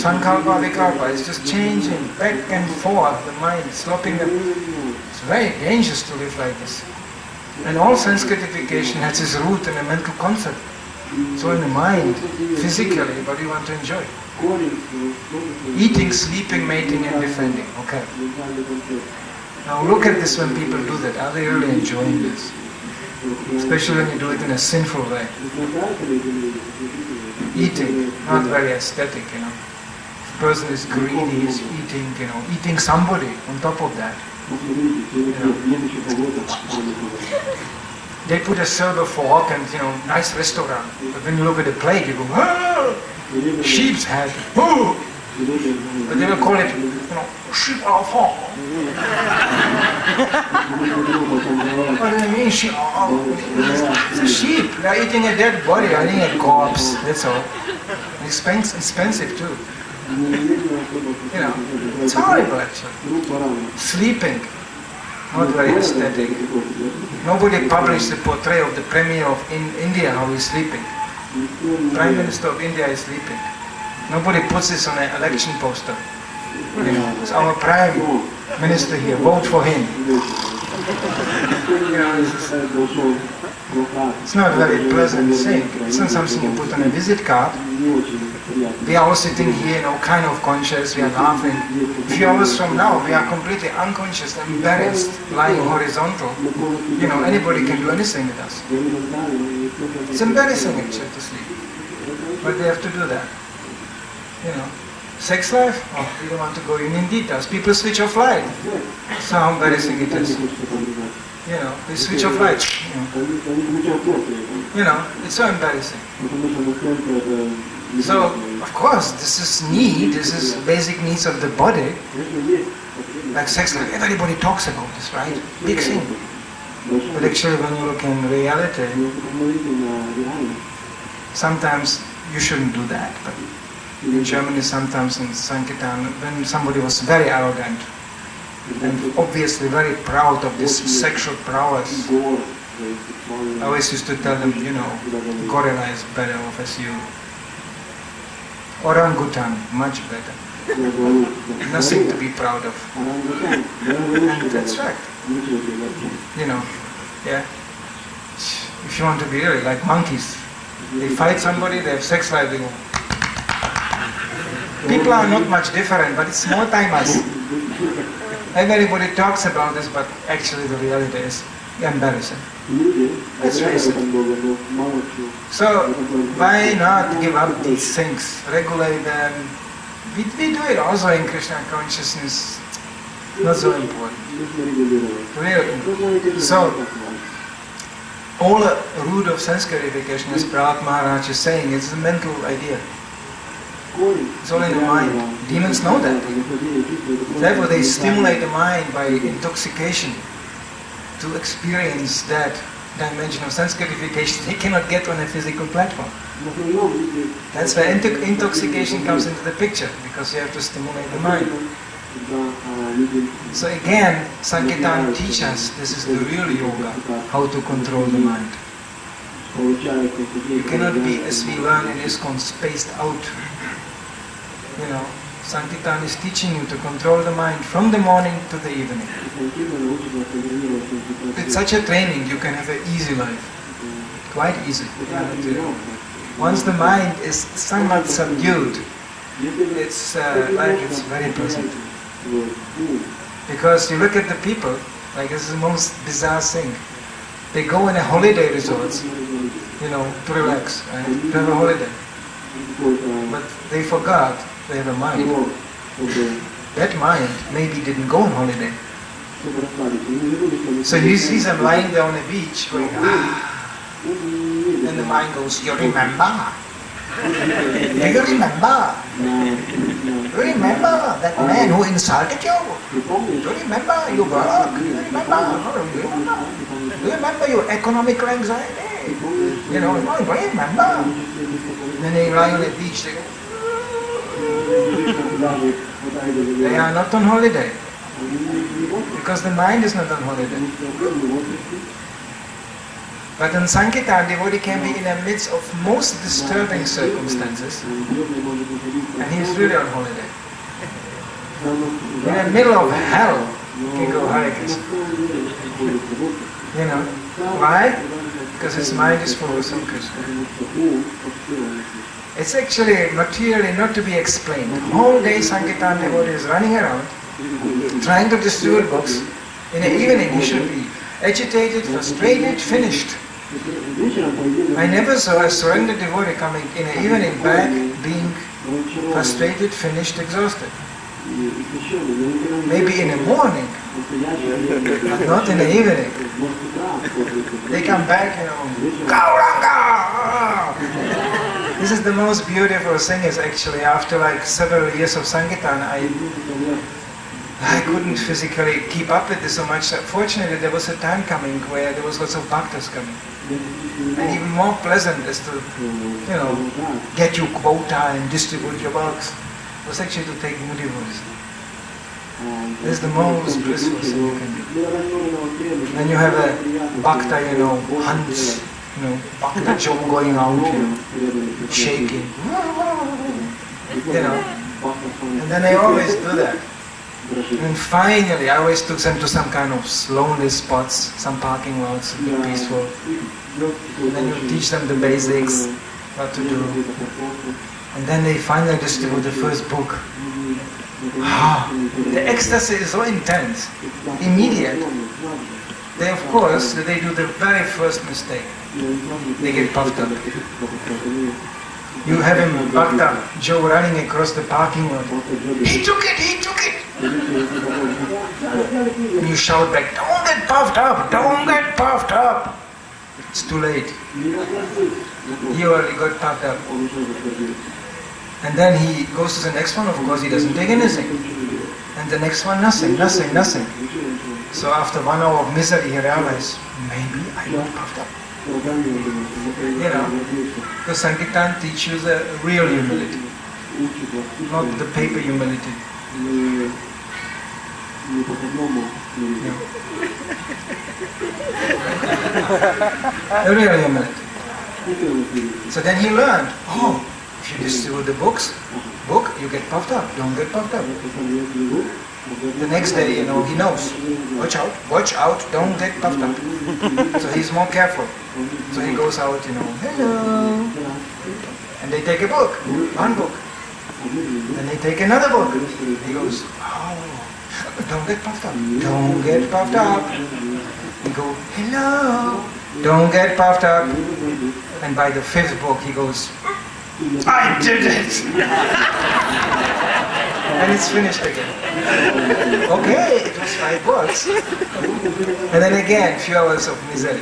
Sankalpa, Vikalpa, it's just changing back and forth, the mind, slopping them. It's very dangerous to live like this. And all sense gratification has its root in a mental concept. So in the mind, physically, what do you want to enjoy? Eating, sleeping, mating and defending. Okay. Now look at this when people do that. Are they really enjoying this? Especially when you do it in a sinful way. Eating, not very aesthetic, you know. If a person is greedy, is eating, you know, eating somebody on top of that. You know. They put a silver fork and, you know, nice restaurant. But when you look at the plate, you go, ah! Sheep's head. Oh! But they will call it, you know, sheep au fond. What do they mean, sheep? It's a sheep. They are eating a dead body, they are eating a corpse, that's all. Expensive too. You know, it's horrible actually. Sleeping. not very aesthetic. Nobody published the portrait of the Premier of India how he's sleeping. Prime Minister of India is sleeping. Nobody puts this on an election poster. You know, it's our Prime Minister here, vote for him. You know, it's not a very pleasant thing. It's not something you put on a visit card. We are all sitting here, you know, kind of conscious, we are laughing. A few hours from now, we are completely unconscious, embarrassed, lying horizontal. You know, anybody can do anything with us. It's embarrassing actually to sleep. But they have to do that. You know. Sex life? Oh, you don't want to go in details. People switch off light. So how embarrassing it is. You know, they switch off light. You know, it's so embarrassing. So, of course, this is need, this is basic needs of the body. Like sex life, everybody talks about this, right? Big thing. But actually when you look in reality, sometimes you shouldn't do that. But in Germany, sometimes in Sankirtan, when somebody was very arrogant and obviously very proud of this sexual prowess, I always used to tell them, you know, gorilla is better off as you. Orangutan, much better. Nothing to be proud of. And that's right. You know, yeah. If you want to be really like monkeys, they fight somebody, they have sex life, they go. People are not much different, but it's more timers. Everybody talks about this, but actually the reality is embarrassing. Let's face it. So, why not give up these things, regulate them? We do it also in Krishna consciousness, not so important. Really. So, all root of sense gratification, as Prahlad Maharaj is saying, is a mental idea. It's all in the mind. Demons know that. Therefore they stimulate the mind by intoxication to experience that dimension of sense gratification they cannot get on a physical platform. That's where intoxication comes into the picture, because you have to stimulate the mind. So again, Sankirtan teaches us this is the real yoga, how to control the mind. You cannot be, as we learn in ISKCON, spaced out. You know, Sankirtan is teaching you to control the mind from the morning to the evening. With such a training, you can have an easy life. Quite easy. Once the mind is somewhat subdued, it's life is very pleasant. Because you look at the people, like this is the most bizarre thing. They go in a holiday resorts, you know, to relax, right? To have a holiday. But they forgot they have a mind. That mind maybe didn't go on holiday. So you see them lying there on a beach going, ah, and the mind goes, you remember? You remember? You remember that man who insulted you? You remember your work? You remember? You remember your economical anxiety? You know, you remember? Then they lie on the beach, they go, they are not on holiday, because the mind is not on holiday. But in Sankirtan, devotee can be in the midst of most disturbing circumstances, and he is really on holiday. In the middle of hell, he can go Hare Krishna. You know, why? Because his mind is focused on Krishna. It's actually materially not to be explained. The whole day Sankirtan devotee is running around, trying to distribute books. In the evening he should be agitated, frustrated, finished. I never saw a surrendered devotee coming in the evening back being frustrated, finished, exhausted. Maybe in the morning, but not in the evening. They come back, you know, Gauranga! This is the most beautiful thing is actually after like several years of Sankirtan, I couldn't physically keep up with this so much. Fortunately, there was a time coming where there was lots of bhaktas coming. And even more pleasant is to, you know, get your quota and distribute your books was actually to take new devotees. This is the most blissful thing you can do. Then you have a bhakta, hunts, bhakta job going out, shaking, and then I always do that. And finally, I always took them to some kind of lonely spots, some parking lots, peaceful. And then you teach them the basics, what to do. And then they finally distribute the first book. The ecstasy is so intense, immediate. They, of course, they do the very first mistake. They get puffed up. You have him, Bhakta Joe, running across the parking lot. He took it, he took it! And you shout back, don't get puffed up, don't get puffed up! It's too late. He already got puffed up. And then he goes to the next one, of course he doesn't take anything. And the next one, nothing, nothing, nothing. So after 1 hour of misery he realized, maybe I got puffed up. Because Sankirtan teaches you the real humility, not the paper humility. The real humility. So then he learned, if you distribute the book, you get puffed up, don't get puffed up. The next day, he knows, watch out, don't get puffed up. So he's more careful. So he goes out, hello. And they take a book, one book. Then they take another book. He goes, don't get puffed up, don't get puffed up. He go, hello, don't get puffed up. And by the 5th book he goes, I did it! And it's finished again. Okay, it was 5 books. And then again, few hours of misery.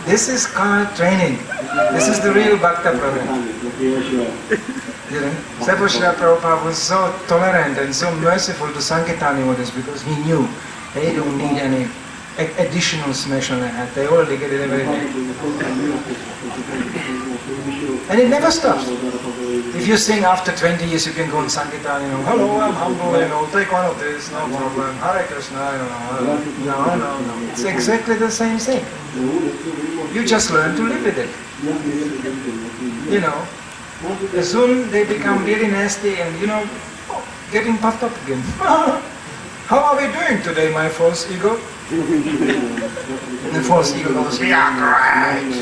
This is called training. This is the real Bhakta program. Therefore Srila Prabhupada was so tolerant and so merciful to Sankirtan devotees because he knew they don't need any additional smash on their head. They already get it every day. And it never stops. If you sing after 20 years, you can go on Sankirtan, hello, I'm humble, take one of this, no problem, Hare Krishna, no. It's exactly the same thing. You just learn to live with it. As soon they become really nasty and, getting puffed up again. How are we doing today, my false ego? And the false ego goes, we are great.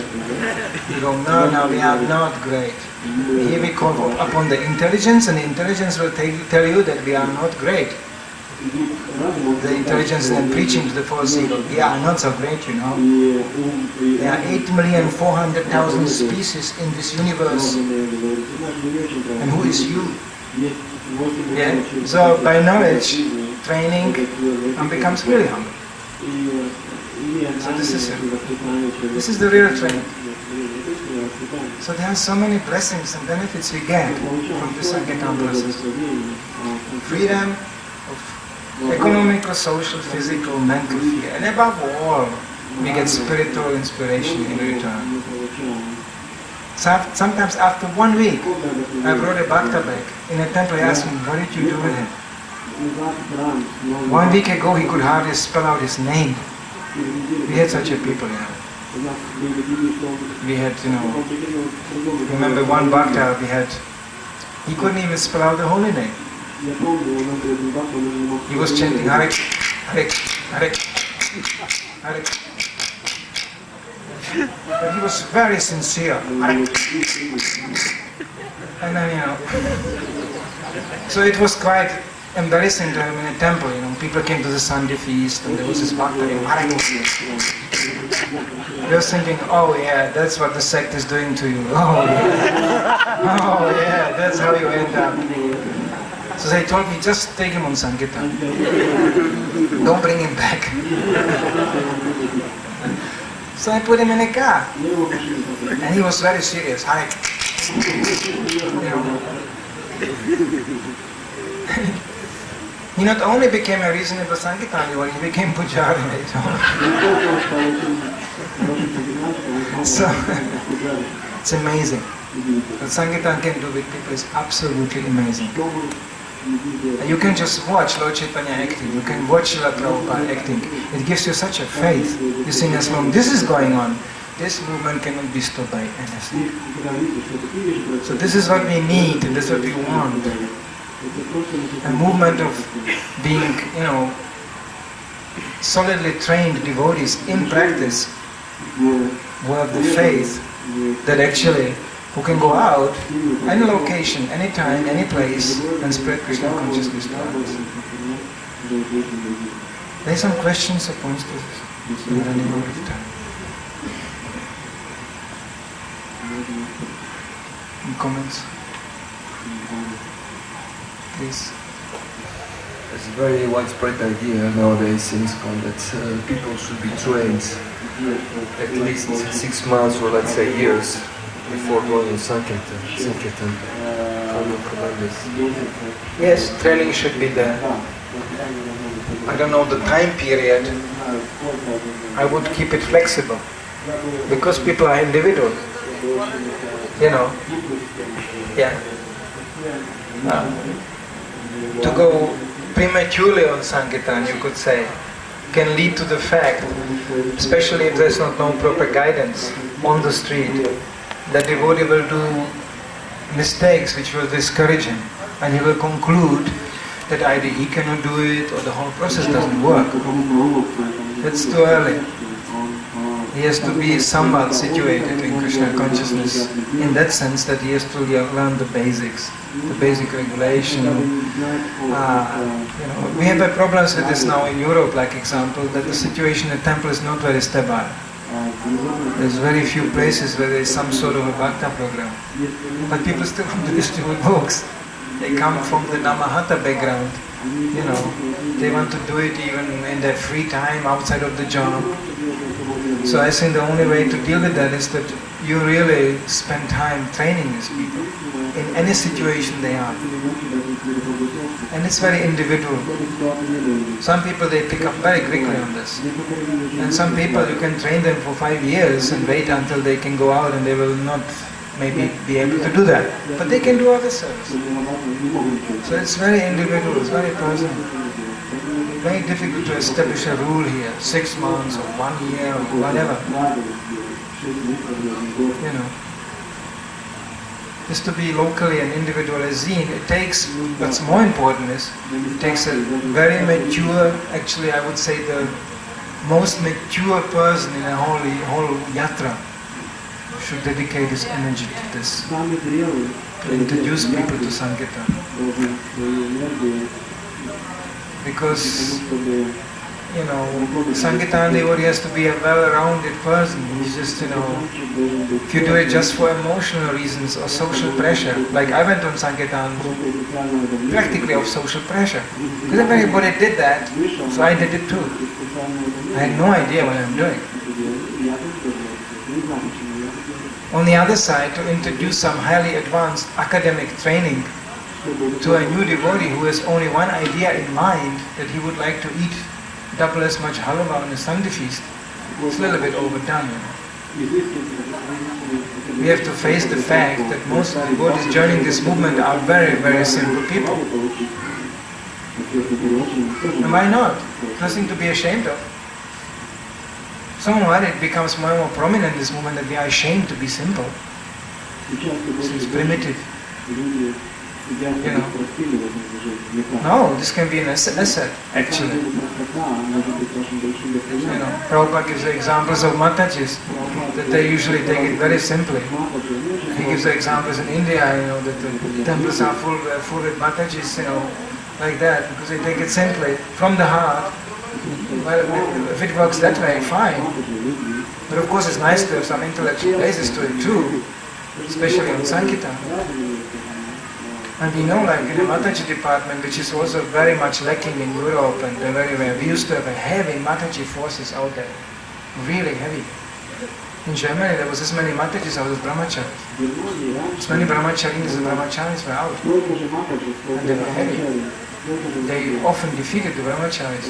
You go, no, we are not great. Here we call upon the intelligence, and the intelligence will tell you that we are not great. The intelligence then preaching to the false ego, we are not so great, There are 8,400,000 species in this universe. And who is you? Yeah? So by knowledge, training, one becomes really humble. So this is it. This is the real training. So there are so many blessings and benefits we get from this Sankirtan process. Freedom of economical, social, physical, mental fear. And above all, we get spiritual inspiration in return. So sometimes after 1 week, I brought a bhakta back. In a temple I asked him, what did you do with him? 1 week ago he could hardly spell out his name. We had such a people, We had, remember one bhakta we had, he couldn't even spell out the holy name. He was chanting Hare, Hare, Hare, Hare. But he was very sincere. Hare. And then, so it was quite embarrassing to him in a temple, people came to the Sunday feast and there was this bhakta, Hare. They were thinking, oh yeah, that's what the sect is doing to you. Oh yeah, that's how you end up. So they told me, just take him on Sankirtan. Don't bring him back. So I put him in a car. And he was very serious. Hare. He not only became a reasonable Sankirtan devotee, he became Pujari later on. So, it's amazing. What Sankirtan can do with people is absolutely amazing. And you can just watch Lord Chaitanya acting, you can watch Srila Prabhupada acting. It gives you such a faith. You think as long this is going on, this movement cannot be stopped by anything. So this is what we need, and this is what we want. A movement of being, solidly trained devotees in practice, who have the faith that actually, who can go out, any location, any time, any place, and spread Krishna consciousness to others. There are some questions or points to this. We're running out of time. Any comments? Please. It's a very widespread idea nowadays in ISKCON that people should be trained at least 6 months or let's say years before going on Sankirtan. How do you comment this? Yes, training should be there. I don't know the time period. I would keep it flexible. Because people are individual. Yeah. To go prematurely on Sankirtan, you could say, can lead to the fact, especially if there's not no proper guidance on the street, that devotee will do mistakes which will discourage him, and he will conclude that either he cannot do it or the whole process doesn't work. That's too early. He has to be somewhat situated in Krishna consciousness in that sense that he has to learn the basics, the basic regulation. We have problems with this now in Europe, like example, that the situation in the temple is not very stable. There's very few places where there is some sort of a bhakta program. But people still want to distribute books. They come from the Namahata background. They want to do it even in their free time outside of the job. So I think the only way to deal with that is that you really spend time training these people in any situation they are. And it's very individual. Some people they pick up very quickly on this. And some people you can train them for 5 years and wait until they can go out and they will not maybe be able to do that. But they can do other service. So it's very individual, it's very personal. Very difficult to establish a rule here, 6 months or 1 year or whatever. Just to be locally and individually seen, it takes, what's more important is, it takes a very mature, actually I would say the most mature person in a whole yatra should dedicate his energy to this, to introduce people to Sankirtan. Because, Sankirtan devotee has to be a well-rounded person. He's just, if you do it just for emotional reasons or social pressure, like I went on Sankirtan practically of social pressure. Because everybody did that, so I did it too. I had no idea what I'm doing. On the other side, to introduce some highly advanced academic training to a new devotee who has only one idea in mind, that he would like to eat double as much halwa on a Sunday feast, it's a little bit overdone. We have to face the fact that most of the devotees joining this movement are very, very simple people. And why not? Nothing to be ashamed of. Somewhat it becomes more and more prominent in this movement that we are ashamed to be simple. It's primitive. No, this can be an asset, actually. Prabhupada gives the examples of Matajis, that they usually take it very simply. He gives the examples in India, that the temples are full with Matajis, like that, because they take it simply, from the heart. Well, if it works that way, fine. But of course it's nice to have some intellectual basis to it too, especially on Sankirtan. And we know, like in the Mataji department, which is also very much lacking in Europe and everywhere, we used to have a heavy Mataji forces out there, really heavy. In Germany there was as many Matajis out as brahmacharis. As many brahmacharis as brahmacharis were out. And they were heavy. They often defeated the brahmacharis.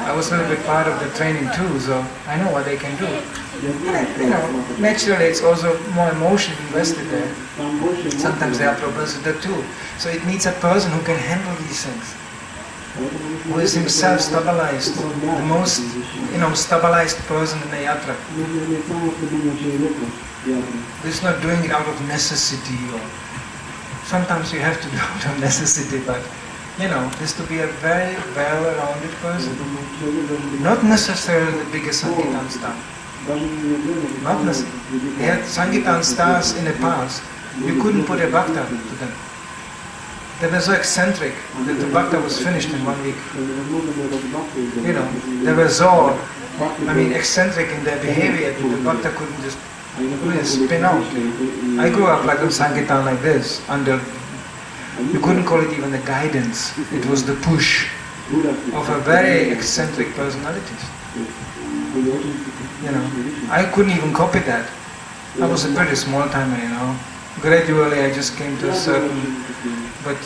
I was a little bit part of the training too, so I know what they can do. You know, naturally it's also more emotion invested there. Sometimes there are problems with that too. So it needs a person who can handle these things, who is himself stabilized, the most, stabilized person in the yatra. Who's not doing it out of necessity, or sometimes you have to do it out of necessity, but is to be a very well-rounded person. Not necessarily the biggest Sankirtan star. Not necessarily. They had Sankirtan stars in the past. You couldn't put a bhakta to them. They were so eccentric that the bhakta was finished in 1 week. They were so, eccentric in their behavior that the bhakta couldn't just really spin out. I grew up like on Sankirtan like this, under, you couldn't call it even the guidance, it was the push of a very eccentric personalities. I couldn't even copy that. I was a pretty small timer, Gradually I just came to a certain, but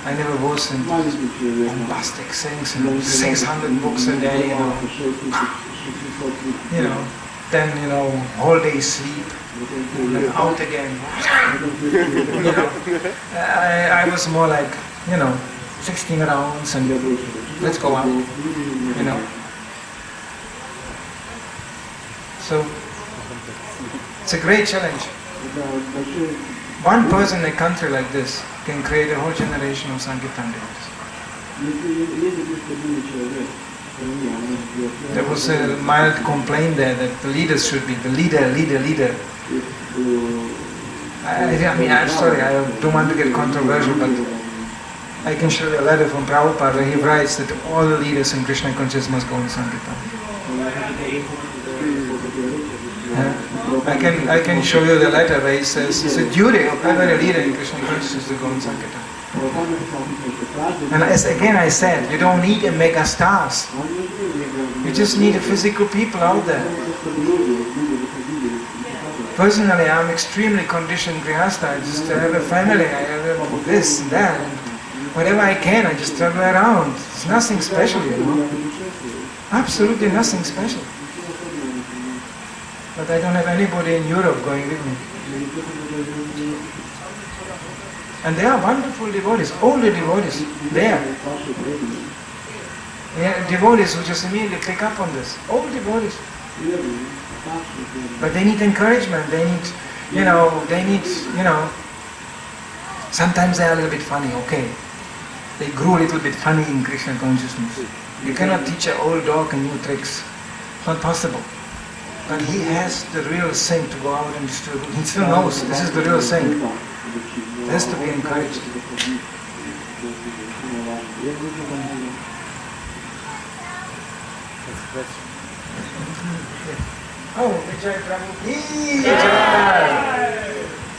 I never was in bombastic things, 600 books a day, then whole day sleep, out again. I was more like 16 rounds and let's go out, So it's a great challenge. One person in a country like this can create a whole generation of Sankirtan devotees. There was a mild complaint there that the leaders should be the leader. I'm sorry, I don't want to get controversial, but I can show you a letter from Prabhupada where he writes that all the leaders in Krishna consciousness must go in Sankirtan. I can show you the letter where he says it's a duty of every leader in Krishna consciousness to go in Sankirtan. And as again I said, you don't need a mega stars. You just need a physical people out there. Personally, I'm extremely conditioned grihastha. I just have a family, I have this and that. And whatever I can, I just travel around. It's nothing special, Absolutely nothing special. But I don't have anybody in Europe going with me. And they are wonderful devotees, older devotees, there. They are devotees who just immediately pick up on this, old devotees. But they need encouragement, they need, sometimes they are a little bit funny, okay. They grew a little bit funny in Krishna consciousness. You cannot teach an old dog new tricks. It's not possible. But he has the real thing to go out and distribute. He still knows this is the real thing. It has to be encouraged. Oh, Vijay Prabhu.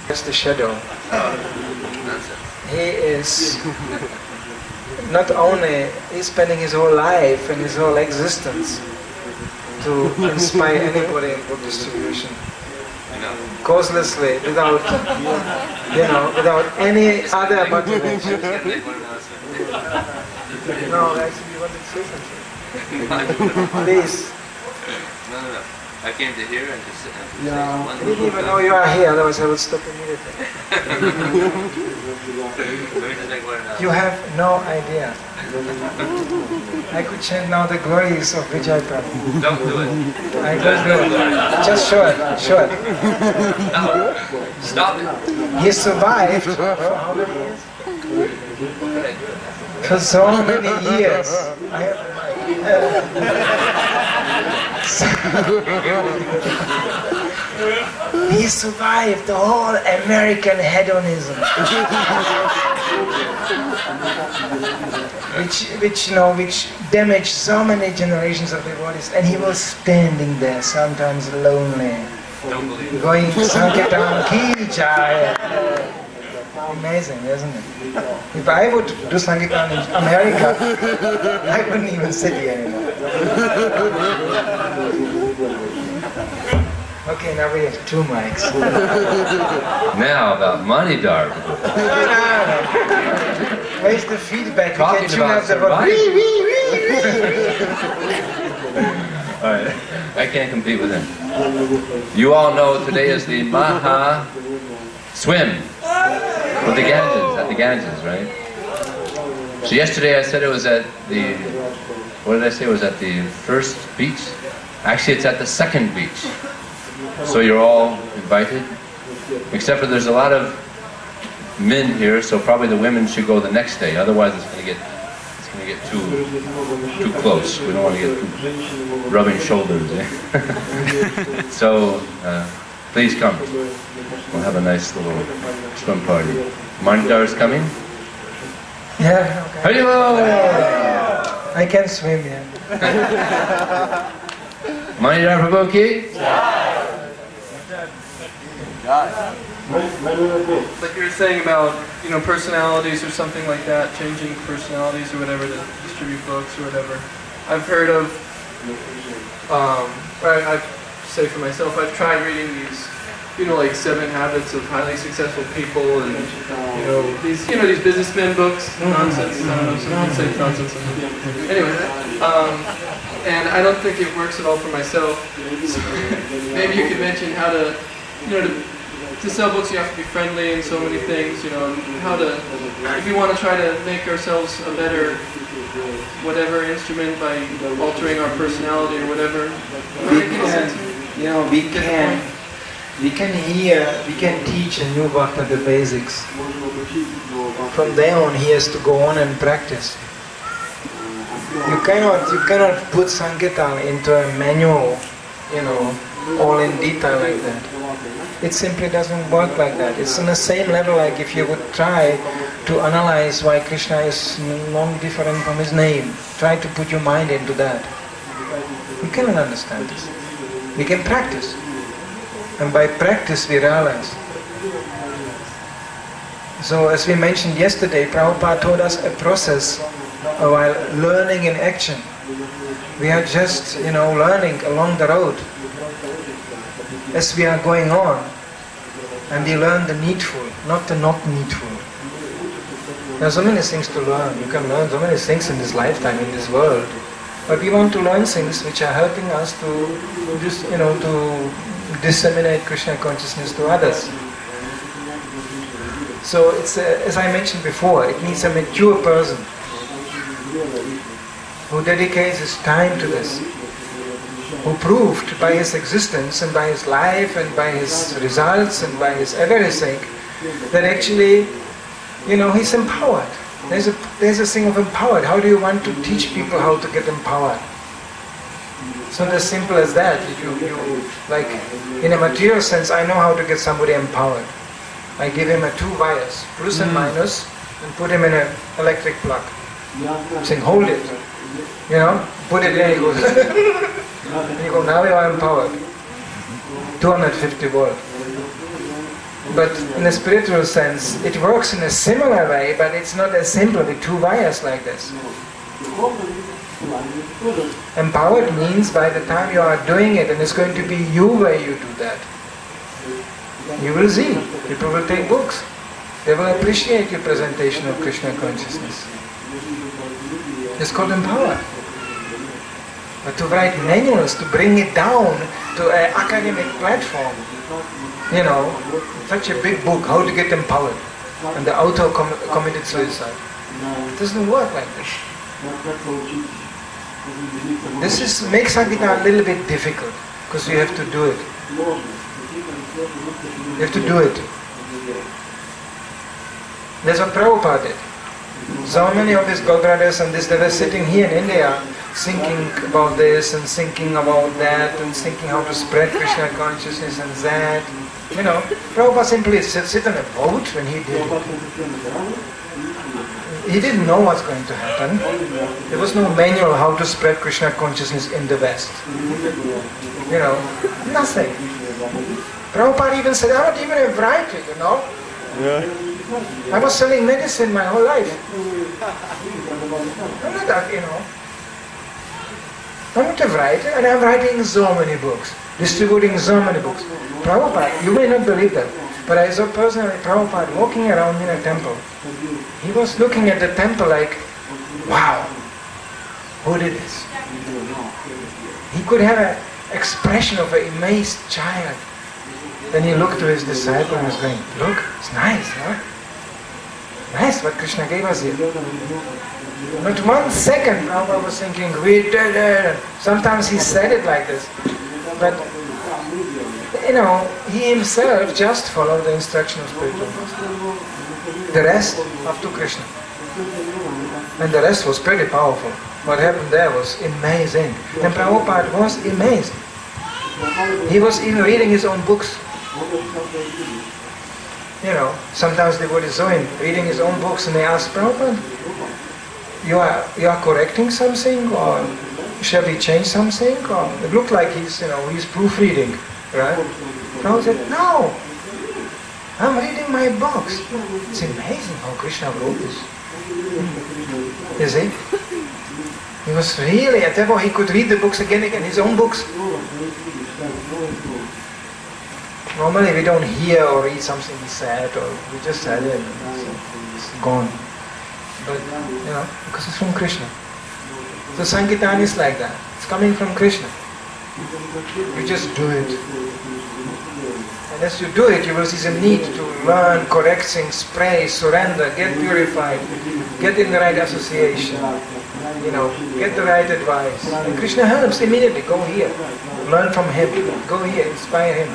That's the shadow. He is not only, he's spending his whole life and his whole existence to inspire anybody in book distribution. Causelessly, without any other motivation. No, actually, you wanted to say something. Please. No. I came to here and just say I didn't even know you are here, otherwise I would stop immediately. You have no idea. I could chant now the glories of Vijay Prabhu. Don't do it. I don't do it. Just show it. No. Stop it. He survived for how many years? For so many years. He survived the whole American hedonism, which damaged so many generations of devotees, and he was standing there, sometimes lonely, going Sankirtan ki jai. Amazing, isn't it? If I would do Sankirtan in America, I wouldn't even sit here anymore. Okay, now we have 2 mics. Now about Manidhara. Where's the feedback? Talking you can tune about up the Alright. I can't compete with him. You all know today is the Maha Swim with the Ganges, at the Ganges, right? So yesterday I said it was at the, what did I say? It was at the first beach? Actually, it's at the second beach. So you're all invited, except for there's a lot of men here, so probably the women should go the next day. Otherwise, it's going to get too close. We don't want to get rubbing shoulders. Eh? So please come. We'll have a nice little swim party. Manidhara is coming. Yeah, okay. Haribol! I can swim, yeah. Manidhara Prabhu ki? Like you were saying about, personalities or something like that, changing personalities or whatever to distribute books or whatever. I've heard of, I say for myself, I've tried reading these, like 7 Habits of Highly Successful People and, these businessmen books, nonsense. I don't know, some people say nonsense. Anyway, and I don't think it works at all for myself. So maybe you could mention how to, to sell books you have to be friendly and so many things, and how to, if you want to try to make ourselves a better, whatever instrument by altering our personality or whatever. We can teach a new bhakta the basics. From there on he has to go on and practice. You cannot put Sankirtan into a manual, all in detail like that. It simply doesn't work like that. It's on the same level like if you would try to analyze why Krishna is non-different from his name. Try to put your mind into that. You cannot understand this. We can practice. And by practice we realize. So as we mentioned yesterday, Prabhupada taught us a process while learning in action. We are just, learning along the road. As we are going on, and we learn the needful, not the not needful. There are so many things to learn. You can learn so many things in this lifetime, in this world. But we want to learn things which are helping us to disseminate Krishna consciousness to others. So it's, as I mentioned before, it needs a mature person who dedicates his time to this, who proved by his existence and by his life and by his results and by his everything that actually, he's empowered. There's a thing of empowered. How do you want to teach people how to get empowered? It's not as simple as that. Like, in a material sense, I know how to get somebody empowered. I give him 2 wires, plus and minus, and put him in an electric plug. Saying, hold it. Put it in, he goes, and you go, now you are empowered. 250 volt. But in a spiritual sense, it works in a similar way, but it's not as simple with 2 wires like this. Empowered means by the time you are doing it, and it's going to be you where you do that. You will see. People will take books. They will appreciate your presentation of Krishna consciousness. It's called empowered. But to write manuals, to bring it down to an academic platform, such a big book, how to get empowered, and the author committed suicide. It doesn't work like this. This makes Sankirtan a little bit difficult, because you have to do it. You have to do it. That's what Prabhupada did. So many of his brothers and this, they were sitting here in India thinking about this and thinking about that and thinking how to spread Krishna consciousness and that. Prabhupada simply sit on a boat when he did it. He didn't know what's going to happen. There was no manual how to spread Krishna consciousness in the West. Nothing. Prabhupada even said, I don't even have writing, Yeah. I was selling medicine my whole life. I'm not that, I'm not a writer, and I'm writing so many books, distributing so many books. Prabhupada, you may not believe that, but I saw personally Prabhupada walking around in a temple. He was looking at the temple like, wow, who did this? He could have expression of an amazed child. Then he looked to his disciple and was going, look, it's nice, huh? Nice what Krishna gave us here. Not 1 second Prabhupada was thinking, we did it. Sometimes he said it like this. But, you know, he himself just followed the instruction of spiritual master. The rest, up to Krishna. And the rest was pretty powerful. What happened there was amazing. And Prabhupada was amazed. He was even reading his own books. You know, sometimes devotees saw him reading his own books and they asked, Prabhupada, you are correcting something, or shall we change something? Or it looked like he's proofreading, right? Prabhupada said, no, I'm reading my books. It's amazing how Krishna wrote this. You see? He was really, at that point he could read the books again, his own books. Normally we don't hear or read something he said, or we just said it and it's gone. But, you know, because it's from Krishna. So Sankirtan is like that. It's coming from Krishna. You just do it. And as you do it, you will see the need to learn, correct things, pray, surrender, get purified, get in the right association, you know, get the right advice. And Krishna helps immediately. Go here. Learn from him. Go here. Inspire him.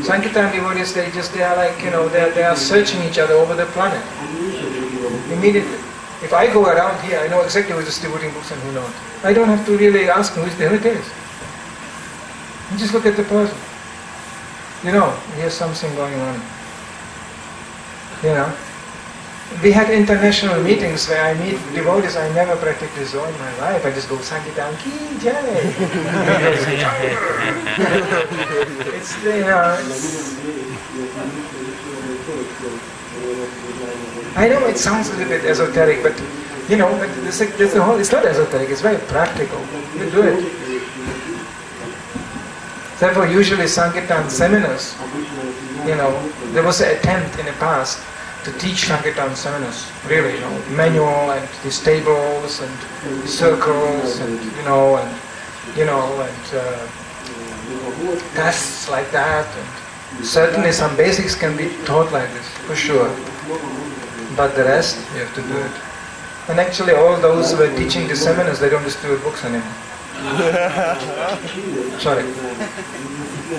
Sankirtan devotees, they are like, you know, they are searching each other over the planet. Immediately. If I go around here, I know exactly who is distributing books and who not. I don't have to really ask who it is. You just look at the person. You know, here's something going on. You know. We had international meetings where I meet devotees I never practically saw in my life. I just go, Sankirtan ki jai. It's, you know, I know it sounds a little bit esoteric, but, you know, it's not esoteric, it's very practical. You do it. Therefore, usually Sankirtan seminars, you know, there was an attempt in the past to teach Sankirtan seminars, really, you know, manual and these tables and circles and, you know, and tests like that. And certainly some basics can be taught like this, for sure. But the rest, you have to do it. And actually all those who are teaching the seminars, they don't distribute books anymore. Sorry.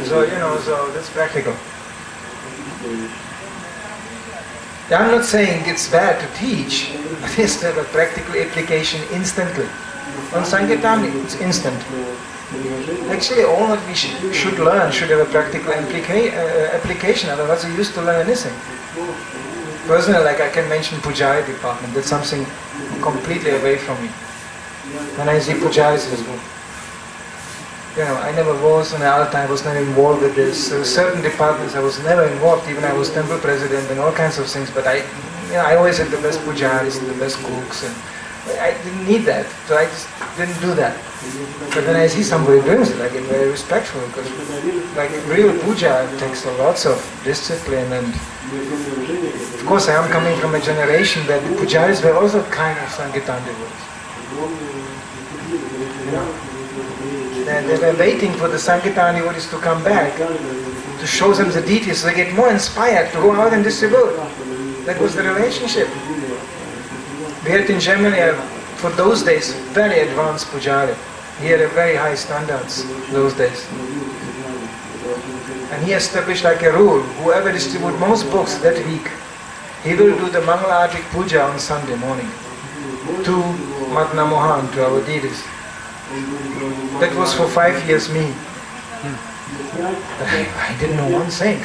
So, you know, so that's practical. I'm not saying it's bad to teach, but it's to have a practical application instantly. On Sankirtan, it's instant. Actually, all that we should learn should have a practical application, otherwise we used to learn anything. Personally, like I can mention Pujari department, that's something completely away from me. When I see Pujaris, it's good. You know, I never was on the altar, I was never involved with this. There were certain departments I was never involved, even I was temple president and all kinds of things, but I always had the best pujaris and the best cooks, and I didn't need that, so I just didn't do that. But when I see somebody doing it, I get very respectful, because like real puja takes lots of discipline, and of course I am coming from a generation where the pujaris were also kind of Sankirtan devotees. You know? And they were waiting for the Sankirtan devotees to come back to show them the deities so they get more inspired to go out and distribute. That was the relationship. We had in Germany, for those days, very advanced pujari. He had a very high standards those days. And he established like a rule, whoever distributes most books that week, he will do the Mangala Artik Puja on Sunday morning to Matna Mohan, to our deities. That was for 5 years me. But I didn't know one thing.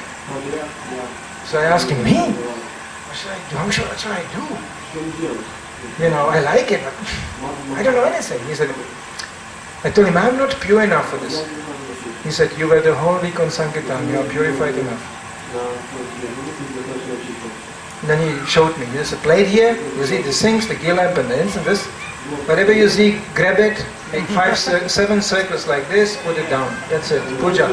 So I asked him, me? What should I do? What should I do? You know, I like it, but I don't know anything. He said, I told him, I'm not pure enough for this. He said, you were the whole week on Sankirtan, you are purified enough. And then he showed me, there's a plate here, you see the things, the ghee lamp and the incense, this. Whatever you see, grab it, make 7 circles like this, put it down. That's it, puja.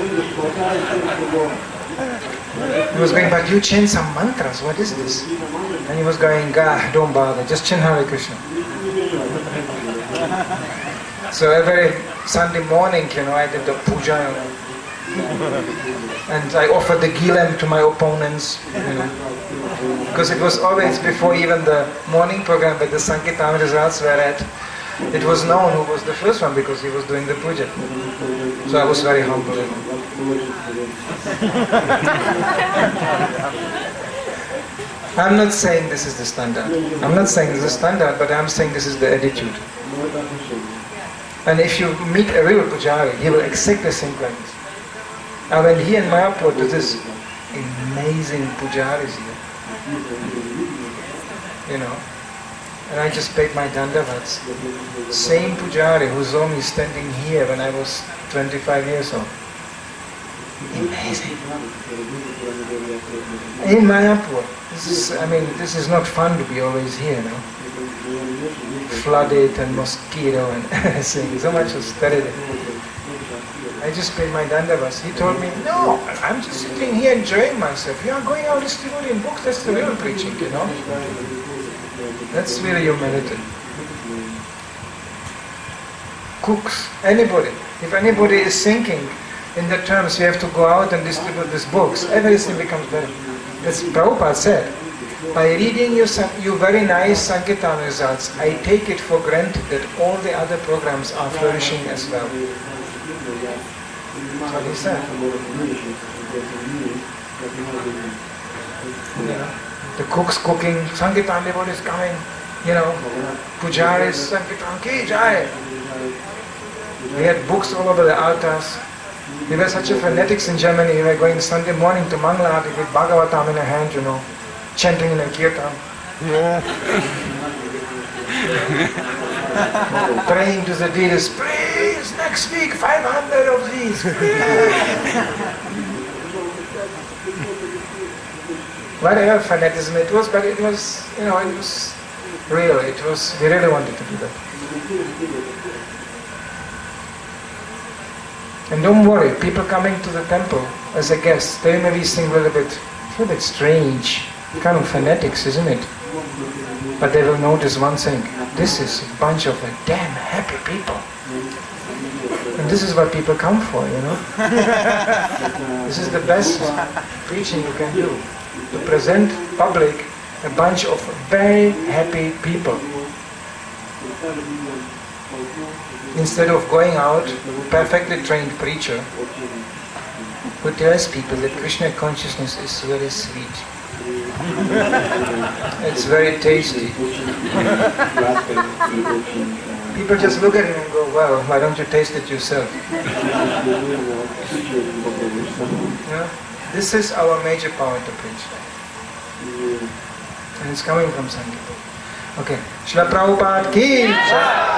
He was going, but you chant some mantras, what is this? And he was going, don't bother, just chant Hare Krishna. So every Sunday morning, I did the puja, and I offered the gilem to my opponents, because it was always before even the morning program, but the Sankirtan results were at. It was known who was the first one because he was doing the puja. So I was very humble. I'm not saying this is the standard. I'm not saying this is the standard, but I'm saying this is the attitude. And if you meet a real pujari, he will exactly the same like this. And when he in Mayapur do this amazing pujaris here, and I just paid my dandavats. Same pujari who saw me standing here when I was 25 years old. Amazing. In Mayapur, this is not fun to be always here, Flooded and mosquito and everything, so much austerity. I just paid my dandavats. He told me, no, I'm just sitting here enjoying myself. You are going out distributing books, that's the real preaching, That's really humility. Cooks, anybody. If anybody is thinking in the terms we have to go out and distribute these books, everything becomes better. As Prabhupada said, by reading your very nice Sankirtan results, I take it for granted that all the other programs are flourishing as well. That's what he said. The cooks cooking, Sankirtan devotees coming, pujaris, Sankirtan ki jai. We had books all over the altars. We were such a fanatics in Germany. We were going Sunday morning to Mangla with Bhagavatam in a hand, chanting in a kirtan. Praying to the deities, please, next week 500 of these, Whatever fanaticism it was, but it was, it was real. We really wanted to do that. And don't worry, people coming to the temple as a guest, they maybe think a little bit strange, kind of fanatics, isn't it? But they will notice one thing, this is a bunch of damn happy people. And this is what people come for, This is the best preaching you can do, to present public a bunch of very happy people. Instead of going out, perfectly trained preacher who tells people that Krishna consciousness is very sweet. It's very tasty. People just look at him and go, well, why don't you taste it yourself? This is our major power to preach. And it's coming from Sankirtan. Okay. Srila Prabhupada ki jai.